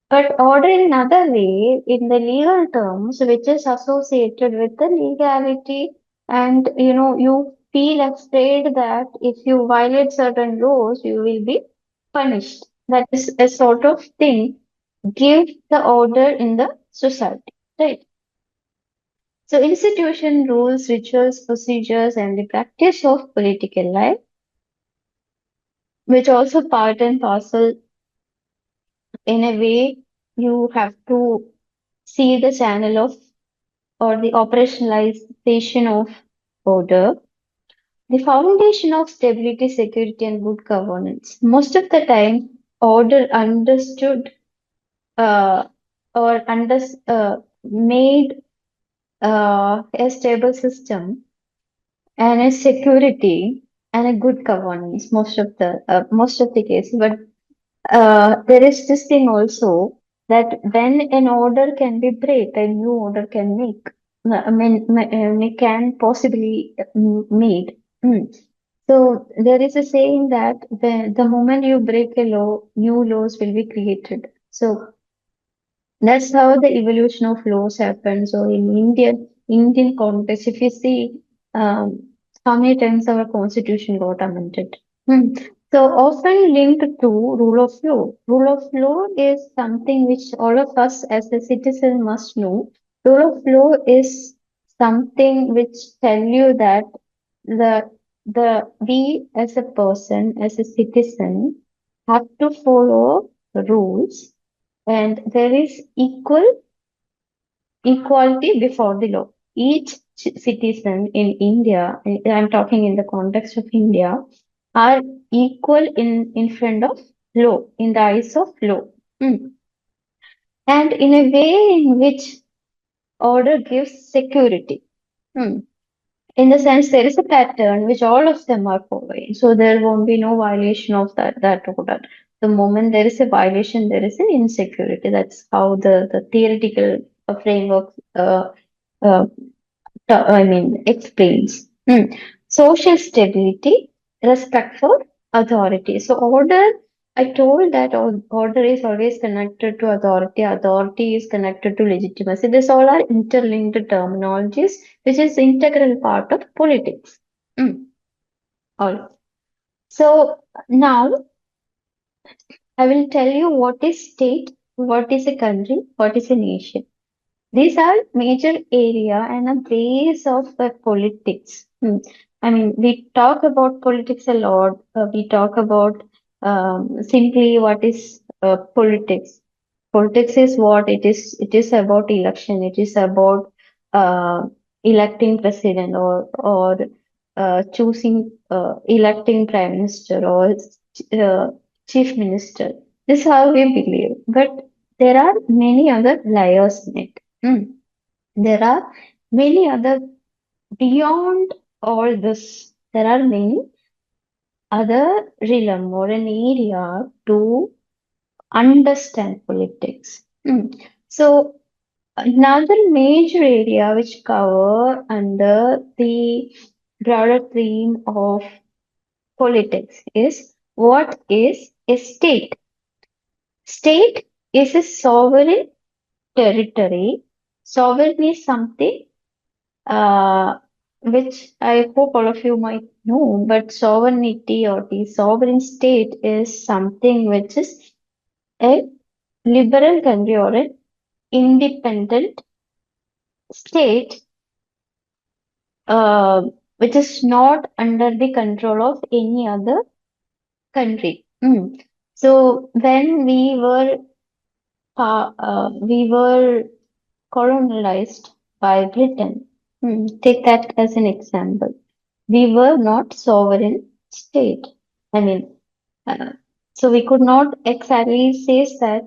But order in another way, in the legal terms, which is associated with the legality, and you feel afraid that if you violate certain laws, you will be punished. That is a sort of thing. Give the order in the society, right? So, institution, rules, rituals, procedures, and the practice of political life, which also part and parcel in a way you have to see the channel of or the operationalization of order, the foundation of stability, security, and good governance. Most of the time, order understood uh, or made a stable system and a security and a good governance most of the cases. But there is this thing also that when an order can be break, a new order can make. I mean, can possibly made. Mm. So there is a saying that the moment you break a law, new laws will be created. So that's how the evolution of laws happens. So in Indian context, if you see how many times our constitution got amended. Hmm. So often linked to rule of law. Rule of law is something which all of us as a citizen must know. Rule of law is something which tell you that the we as a person, as a citizen, have to follow the rules and there is equality before the law. Each citizen in India, I'm talking in the context of India, are equal in front of law, in the eyes of law. Mm. And in a way in which order gives security. Mm. In the sense, there is a pattern which all of them are following. So there won't be no violation of that order. The moment there is a violation, there is an insecurity. That's how the theoretical framework uh, explains. Social stability, respect for authority. So order, I told that order is always connected to authority. Authority is connected to legitimacy. These all are interlinked terminologies, which is integral part of politics. Mm. All. So now I will tell you what is state, what is a country, what is a nation. These are major area and a base of the politics. I mean, we talk about politics a lot. We talk about simply what is politics. Politics is what it is. It is about election. It is about uh, electing president or choosing electing prime minister or uh, chief minister. This is how we believe. But there are many other layers in it. There are many other beyond all this. There are many other realm or an area to understand politics. So another major area which cover under the broader theme of politics is what is a state? State is a sovereign territory. Sovereign is something which I hope all of you might know, but sovereignty or the sovereign state is something which is a liberal country or an independent state, uh, which is not under the control of any other country. So when we were colonized by Britain, take that as an example. We were not sovereign state. I mean, uh, so we could not exactly say that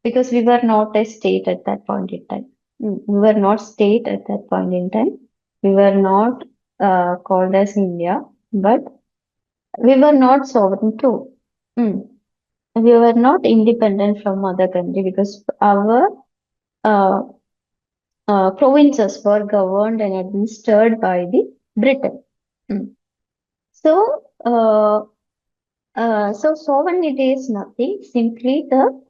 because we were not a state at that point in time. We were not state at that point in time. We were not called as India, but we were not sovereign too. Mm. We were not independent from other country because our uh, provinces were governed and administered by the Britain. Mm. So, so sovereignty is nothing, simply the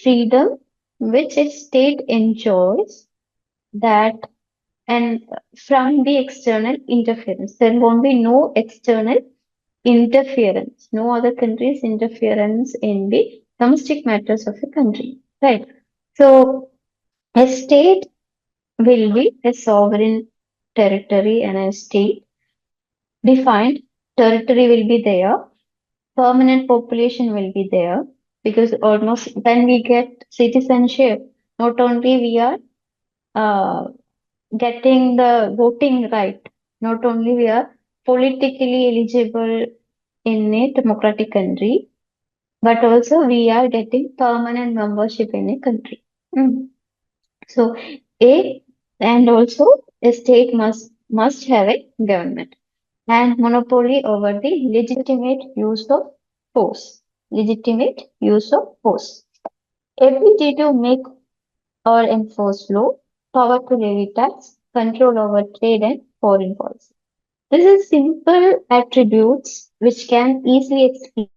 freedom which a state enjoys that and from the external interference. There won't be no external interference, no other country's interference in the domestic matters of a country. Right. So a state will be a sovereign territory and a state defined territory will be there, permanent population will be there because almost when we get citizenship, not only we are uh, getting the voting right, not only we are politically eligible in a democratic country, but also we are getting permanent membership in a country. Mm. So a and also a state must have a government and monopoly over the legitimate use of force. Legitimate use of force. Ability to make or enforce law, power to levy tax, control over trade and foreign policy. This is simple attributes which can easily explain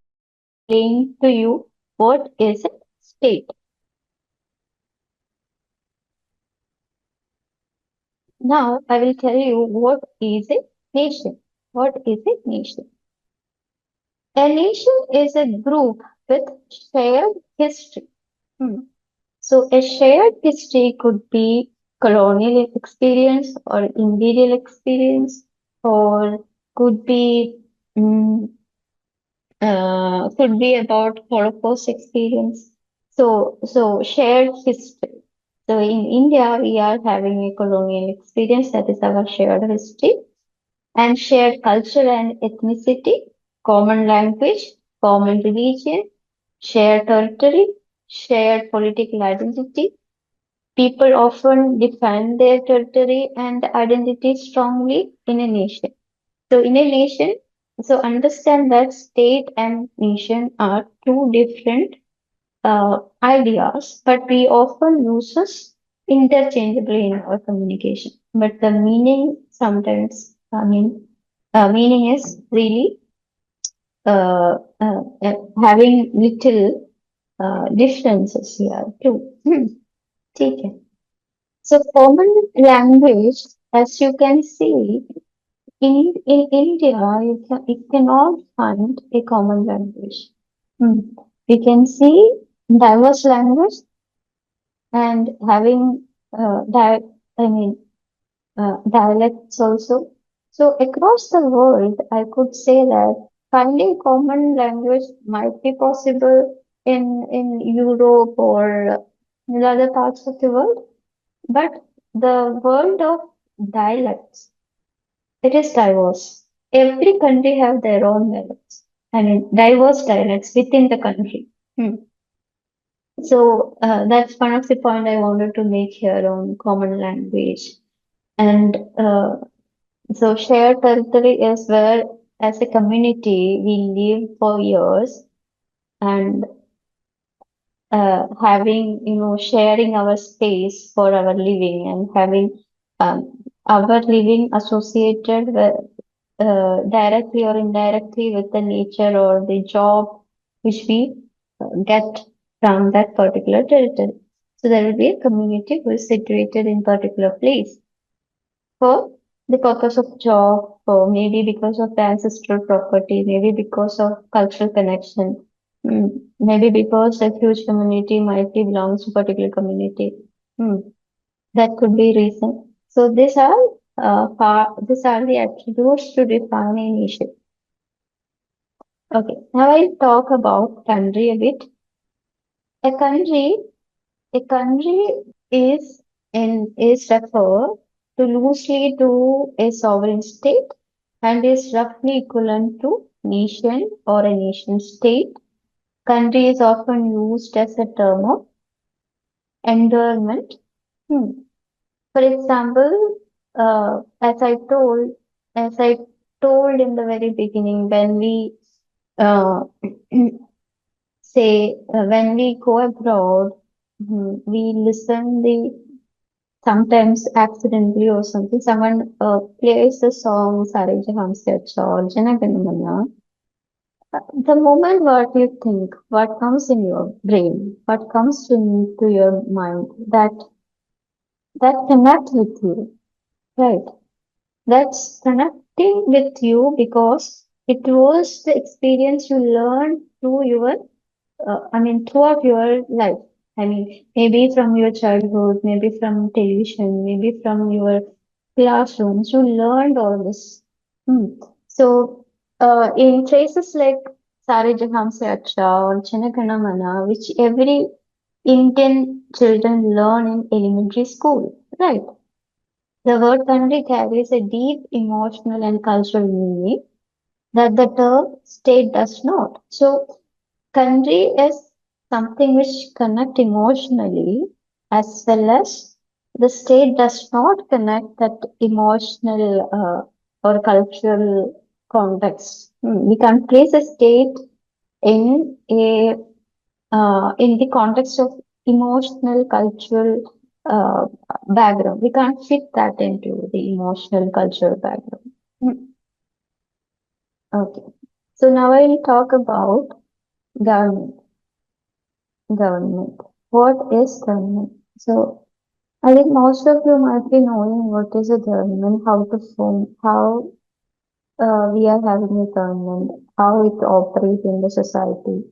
to you what is a state. Now I will tell you what is a nation. What is a nation? A nation is a group with shared history. Hmm. So a shared history could be colonial experience or imperial experience or could be mm, could be about Holocaust experience. So shared history. So in India, we are having a colonial experience that is our shared history and shared culture and ethnicity, common language, common religion, shared territory, shared political identity. People often define their territory and identity strongly in a nation. So in a nation, so understand that state and nation are two different ideas, but we often use us interchangeably in our communication. But the meaning sometimes, meaning is really having little differences here too. ठीक है. So common language, as you can see, in India, you cannot find a common language. Hmm. We can see diverse language and having I mean dialects also. So across the world, I could say that finding common language might be possible in Europe or in other parts of the world, but the world of dialects, it is diverse. Every country have their own dialects. I mean, diverse dialects within the country. Hmm. So that's one of the point I wanted to make here on common language. And so shared territory is where, as a community, we live for years and having, sharing our space for our living and having um, our living associated with directly or indirectly with the nature or the job which we get from that particular territory. So there will be a community who is situated in particular place for the purpose of job, or maybe because of the ancestral property, maybe because of cultural connection, maybe because a huge community might be belongs to particular community. Hmm. That could be reason. So these are the attributes to define a nation. Okay, now I'll talk about country a bit. A country, a country is is referred to loosely to a sovereign state and is roughly equivalent to nation or a nation state. Country is often used as a term of endearment. Hmm. For example, as I told in the very beginning, when we uh, say when we go abroad, we listen the sometimes accidentally or something. Someone plays the song "Sare Jahan Se Acha" or "Jana Gana Mana." The moment what you think, what comes in your brain, what comes into your mind, that connect with you, right? That's connecting with you because it was the experience you learned through your, throughout your life. I mean, maybe from your childhood, maybe from television, maybe from your classrooms, you learned all this. Hmm. So, in phrases like Sare Jaham Se Acha or Jana Gana Mana, which every Indian children learn in elementary school, right? The word country carries a deep emotional and cultural meaning that the term state does not. So, Country is something which connect emotionally as well as the state does not connect that emotional or cultural context. We can place a state in a in the context of emotional cultural uh, background. We can't fit that into the emotional cultural background. Hmm. Okay. So now I will talk about government. Government. What is government? So I think most of you might be knowing what is a government, how to form, how we are having a government, how it operates in the society.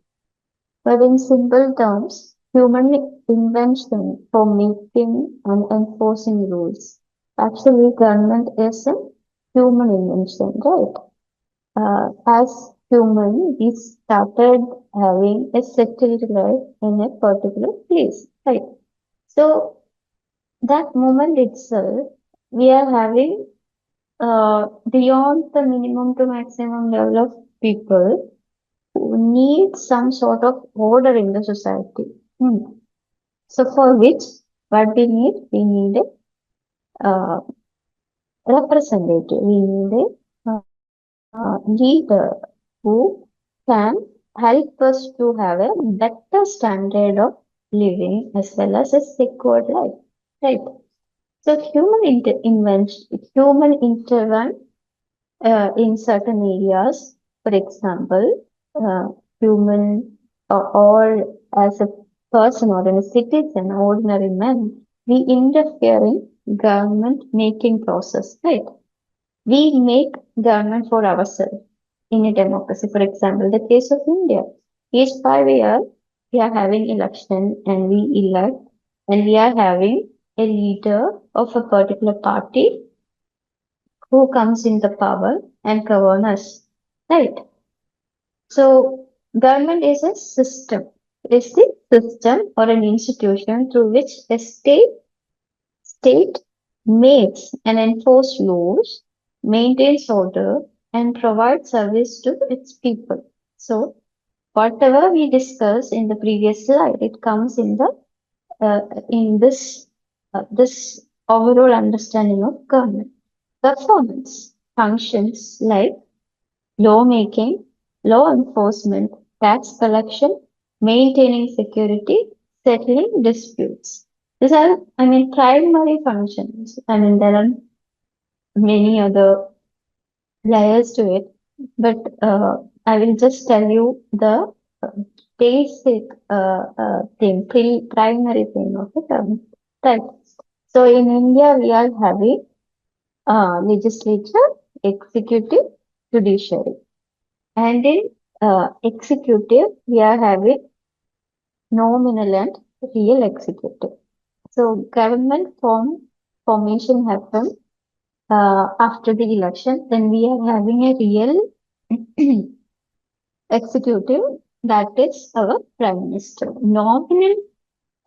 But in simple terms, human invention for making and enforcing rules. Actually, government is a human invention, right? As human, we started having a settled life in a particular place, right? So that moment itself, we are having beyond the minimum to maximum level of people who need some sort of order in the society. Hmm. So for which, what we need a representative, we need a leader who can help us to have a better standard of living as well as a secure life, right? So human intervene in certain areas. For example, human or as a person or as a citizen, ordinary man, we interfere in government making process, right? We make government for ourselves in a democracy. For example, the case of India. Each 5 years, we are having election and we elect and we are having a leader of a particular party who comes in the power and govern us. Right. So government is a system. It is the system or an institution through which a state makes and enforces laws, maintains order, and provides service to its people. So whatever we discussed in the previous slide, it comes in the in this overall understanding of government. Performance functions like lawmaking, law enforcement, tax collection, maintaining security, settling disputes. These are, primary functions. There are many other layers to it, but I will just tell you the uh, basic primary thing of the term. Right. So in India, we are having legislature, executive, judiciary. And in executive, we are having nominal and real executive. So government formation happens after the election. Then we are having a real executive, that is our prime minister.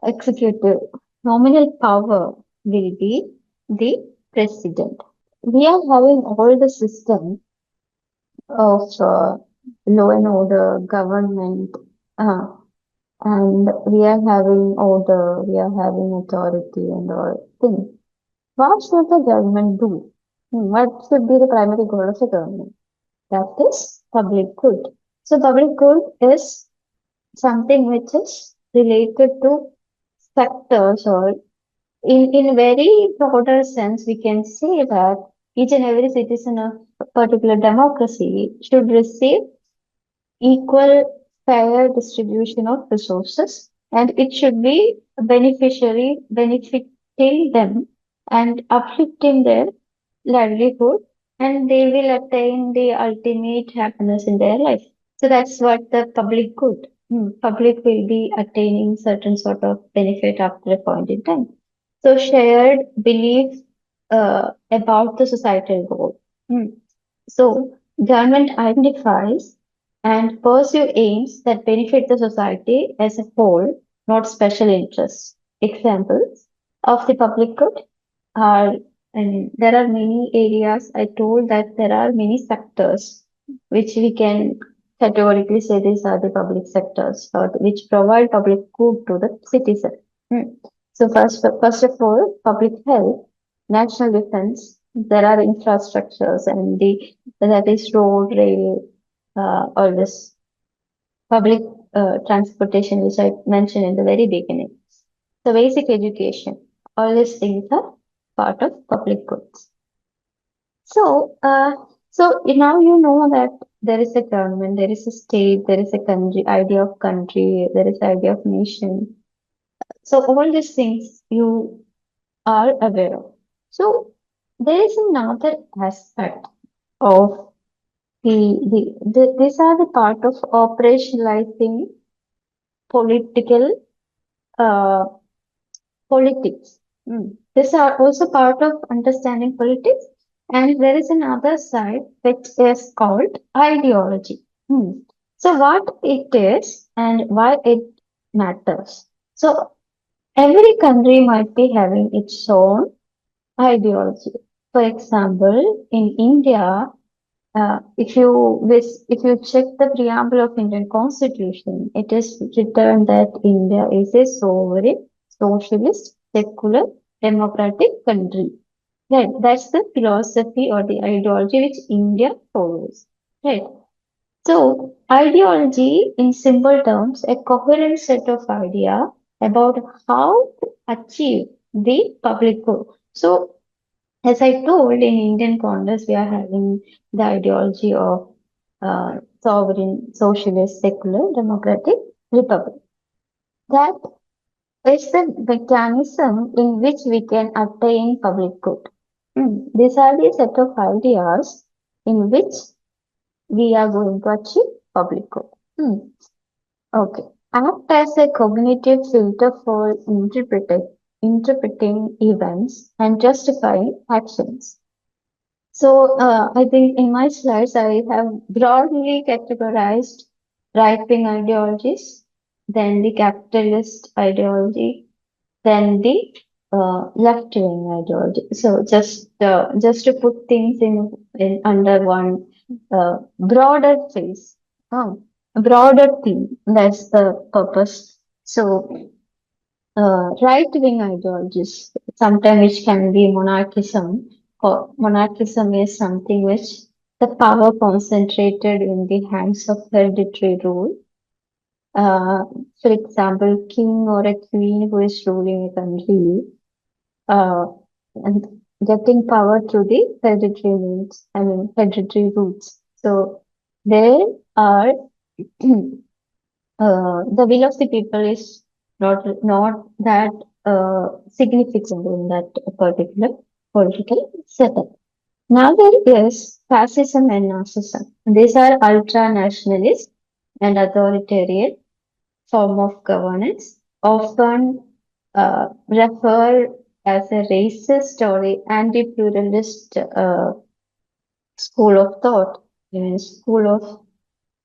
Executive, nominal power will be the president. We are having all the system of law and order, government, uh, and we are having order, we are having authority and all things. What should the government do? What should be the primary goal of the government? That is public good. So public good is something which is related to sectors or in a very broader sense, we can say that each and every citizen of a particular democracy should receive equal, fair distribution of resources, and it should be beneficiary benefiting them and uplifting their livelihood, and they will attain the ultimate happiness in their life. So that's what the public good. Public will be attaining certain sort of benefit after a point in time. So shared belief about the societal goal. Hmm. So, government identifies and pursue aims that benefit the society as a whole, not special interests. Examples of the public good are, and there are many areas. I told that there are many sectors which we can categorically say these are the public sectors which provide public good to the citizen. Hmm. So first of all, public health, national defense, there are infrastructures and that is road, rail, all this public transportation, which I mentioned in the very beginning. So basic education, all these things are part of public goods. So, now you know that there is a government, there is a state, there is a country, idea of country, there is idea of nation. So all these things you are aware of. So there is another aspect of these are the part of operationalizing political uh, politics. These are also part of understanding politics, and there is another side which is called ideology. Hmm. So, what it is and why it matters. So, every country might be having its own ideology. For example, in India, if you check the preamble of Indian Constitution, it is written that India is a sovereign, socialist, secular, democratic country. Right, that's the philosophy or the ideology which India follows. Right. So, ideology, in simple terms, a coherent set of idea about how to achieve the public goal. So, as I told, in Indian Congress, we are having the ideology of sovereign, socialist, secular, democratic republic. That is the mechanism in which we can attain public good. These are the set of ideas in which we are going to achieve public good. Hmm. Okay. Act as a cognitive filter for interpreting events and justifying actions. So, I think in my slides, I have broadly categorized right-wing ideologies, then the capitalist ideology, then the left-wing ideology. So, just to put things in under one broader phase, broader theme. That's the purpose. So, right-wing ideologies, sometimes which can be monarchism. Or monarchism is something which the power concentrated in the hands of hereditary rule. Uh, for example, king or a queen who is ruling a country uh, and getting power through the hereditary roots. I mean, hereditary roots. So there are the will of the people is not that significant in that particular political setup. Now there is fascism and Nazism. These are ultra-nationalist and authoritarian form of governance, often referred as a racist or a anti-pluralist school of thought, school of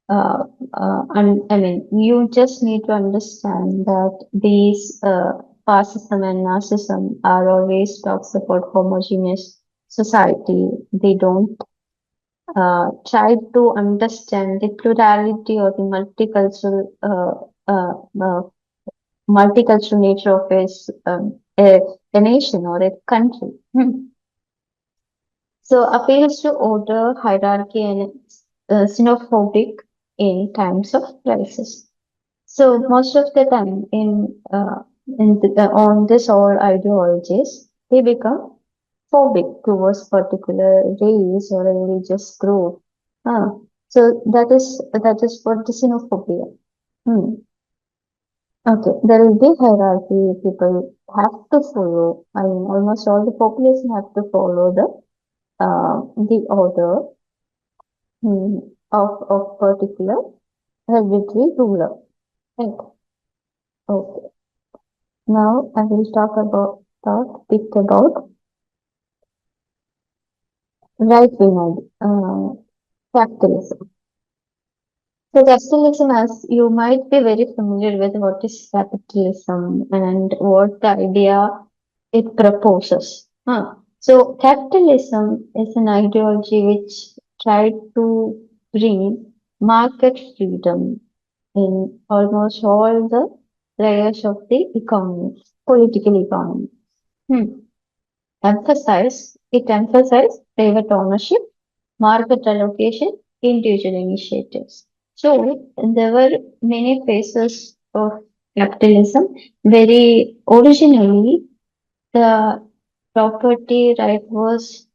and I mean, you just need to understand that these fascism and Nazism are always talks about homogeneous society. They don't try to understand the plurality or the multicultural nature of a nation or a country. So appeals to order, hierarchy, and xenophobic in times of crisis. So most of the time on this all ideologies, they become phobic towards particular race or a religious group. So that is what the xenophobia. Hmm. Okay, there will be hierarchy. People have to follow. I mean, almost all the population have to follow the order of particular hereditary ruler. Right. Okay. Now I will talk a bit about right wing capitalism. So capitalism, as you might be very familiar with what is capitalism and what the idea it proposes. So capitalism is an ideology which tried to bring market freedom in almost all the layers of the economy, political economy. Hmm. It emphasized private ownership, market allocation, individual initiatives. So there were many phases of capitalism. Very originally, the property right was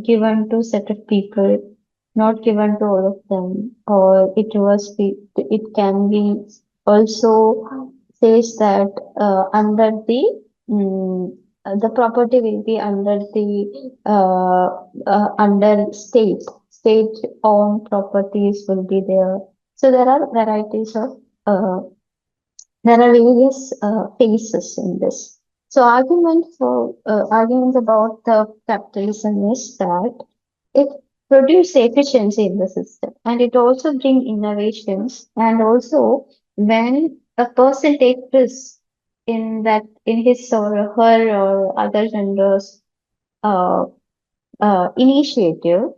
given to set of people, not given to all of them, or it can be also says that mm, the property will be under state owned properties will be there. So there are varieties of there are various phases in this. So arguments about the capitalism is that it produces efficiency in the system and it also brings innovations, and also when a person takes risks in his or her or other gender's uh, initiative,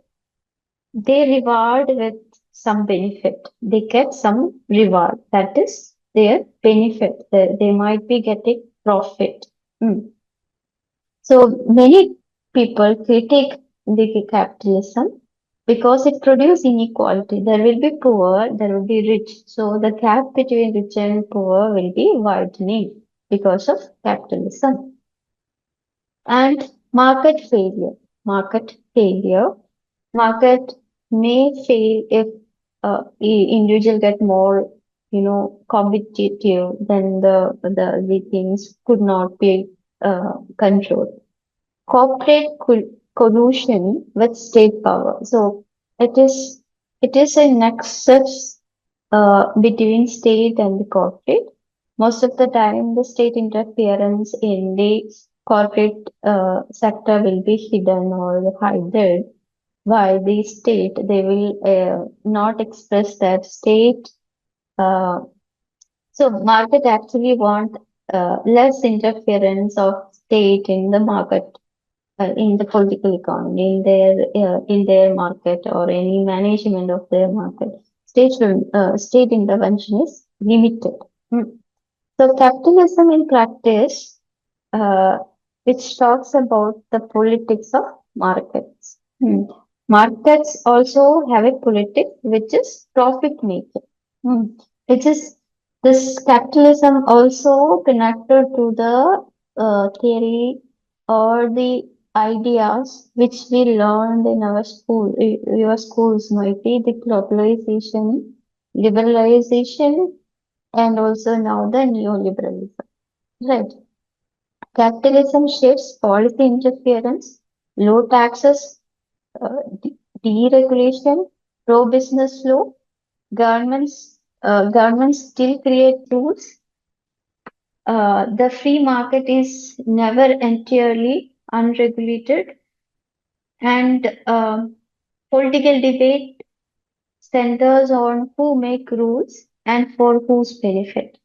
they reward with some benefit. They get some reward. That is their benefit. They might be getting profit. Mm. So many people critique the capitalism because it produces inequality. There will be poor, there will be rich. So the gap between rich and poor will be widening because of capitalism. And market failure. Market failure. Market may fail if individual get more, competitive, then the things could not be controlled. Corporate collusion with state power. So it is it is a nexus between state and the corporate. Most of the time, the state interference in the corporate sector will be hidden or hidden, while the state they will not express that state. Uh, so market actually want less interference of state in the market, in the political economy, in their market or any management of their market. State intervention is limited. Hmm. So capitalism in practice, uh, which talks about the politics of markets. Hmm. Markets also have a politic which is profit making, hmm. which is this capitalism also connected to the theory or the ideas which we learned in our school. Your schools might be the globalization, liberalization, and also now the neoliberalism. Right. Capitalism shifts policy interference, low taxes, deregulation, pro-business law. Governments still create rules. The free market is never entirely unregulated, and political debate centers on who make rules and for whose benefit.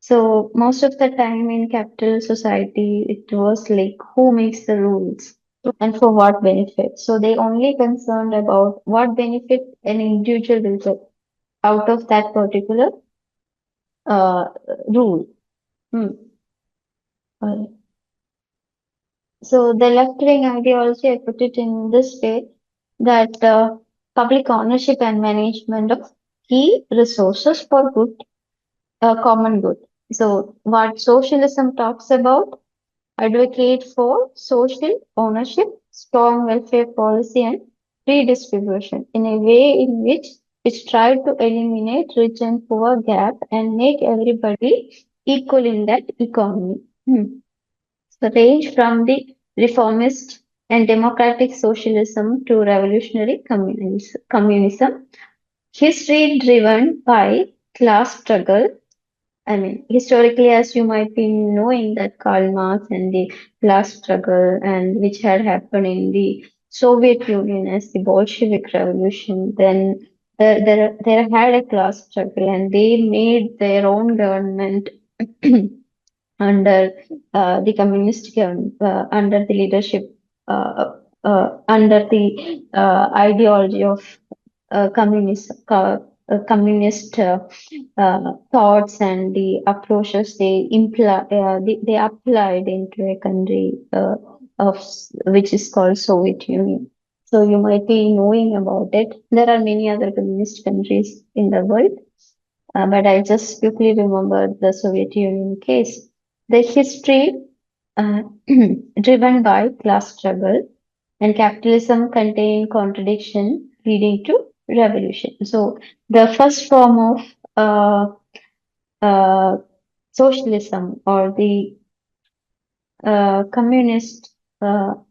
So most of the time in capital society, it was like who makes the rules and for what benefit. So they only concerned about what benefit an individual will get out of that particular uh, rule. Hmm. Uh, So the left-wing ideology, I put it in this way, that public ownership and management of key resources for common good. So what socialism talks about, advocate for social ownership, strong welfare policy, and redistribution in a way in which try to eliminate rich and poor gap and make everybody equal in that economy. Hmm. So range from the reformist and democratic socialism to revolutionary communism. History driven by class struggle. I mean, historically, as you might be knowing that Karl Marx and the class struggle, and which had happened in the Soviet Union as the Bolshevik Revolution, then there had a class struggle, and they made their own government under the communist government, under the leadership, under the ideology of communist thoughts and the approaches they applied into a country which is called Soviet Union. So you might be knowing about it. There are many other communist countries in the world, but I just quickly remember the Soviet Union case. The history uh, driven by class struggle and capitalism contain contradiction leading to revolution. So the first form of uh, uh, socialism or the communist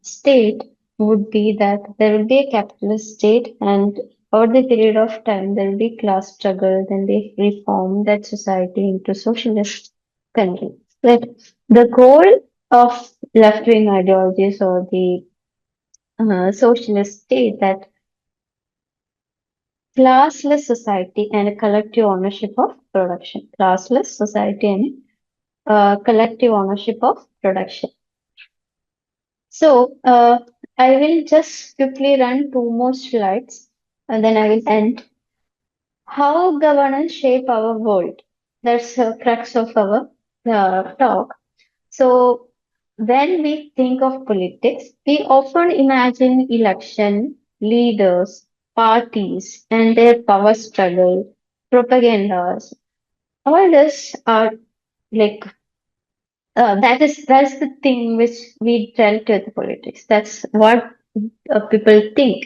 state would be that there will be a capitalist state, and over the period of time there will be class struggle, then they reform that society into socialist country. But the goal of left-wing ideologies or the socialist state that classless society and collective ownership of production. Classless society and collective ownership of production. So I will just quickly run two more slides and then I will end. How governance shape our world? That's the crux of our talk. So when we think of politics, we often imagine election, leaders, parties, and their power struggle, propagandas. All this are like that's the thing which we dealt with politics. That's what people think.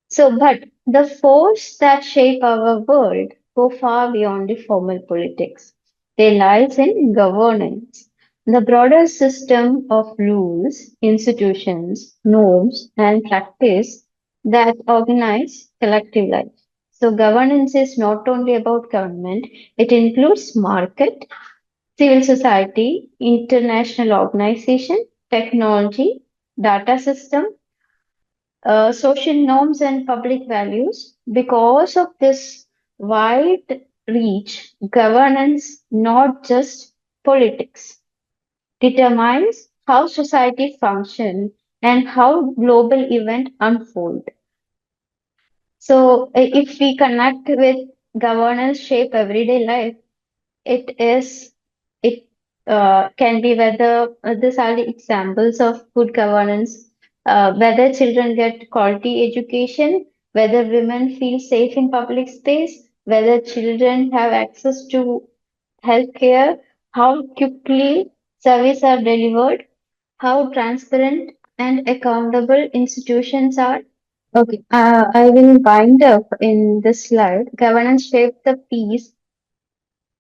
So, but the force that shape our world go far beyond the formal politics. They lies in governance, the broader system of rules, institutions, norms, and practice that organize collective life. So, governance is not only about government; it includes market, civil society, international organization, technology, data system, social norms and public values. Because of this wide reach, governance, not just politics, determines how society function and how global events unfold. So, if we connect with governance shape everyday life, it is it can be whether these are the examples of good governance, whether children get quality education, whether women feel safe in public space, whether children have access to healthcare, how quickly services are delivered, how transparent and accountable institutions are. Okay, I will wind up in this slide. Governance shapes the peace.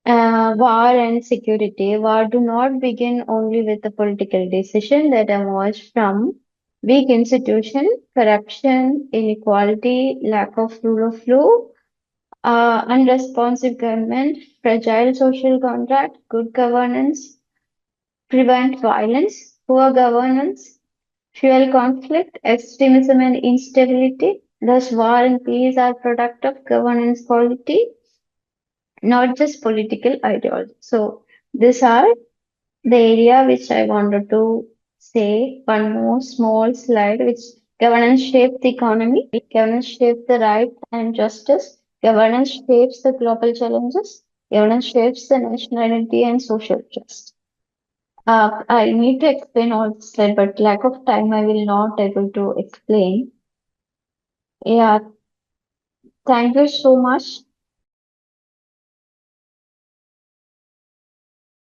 War and security. War do not begin only with the political decision that emerge from weak institution, corruption, inequality, lack of rule of law, unresponsive government, fragile social contract, good governance, prevent violence, poor governance, fuel conflict, extremism and instability. Thus, war and peace are product of governance quality, not just political ideology. So, these are the area which I wanted to say. One more small slide, which governance shapes the economy, governance shapes the right and justice, governance shapes the global challenges, governance shapes the national identity and social trust. I need to explain all this slide, but lack of time, I will not able to explain. Yeah, thank you so much.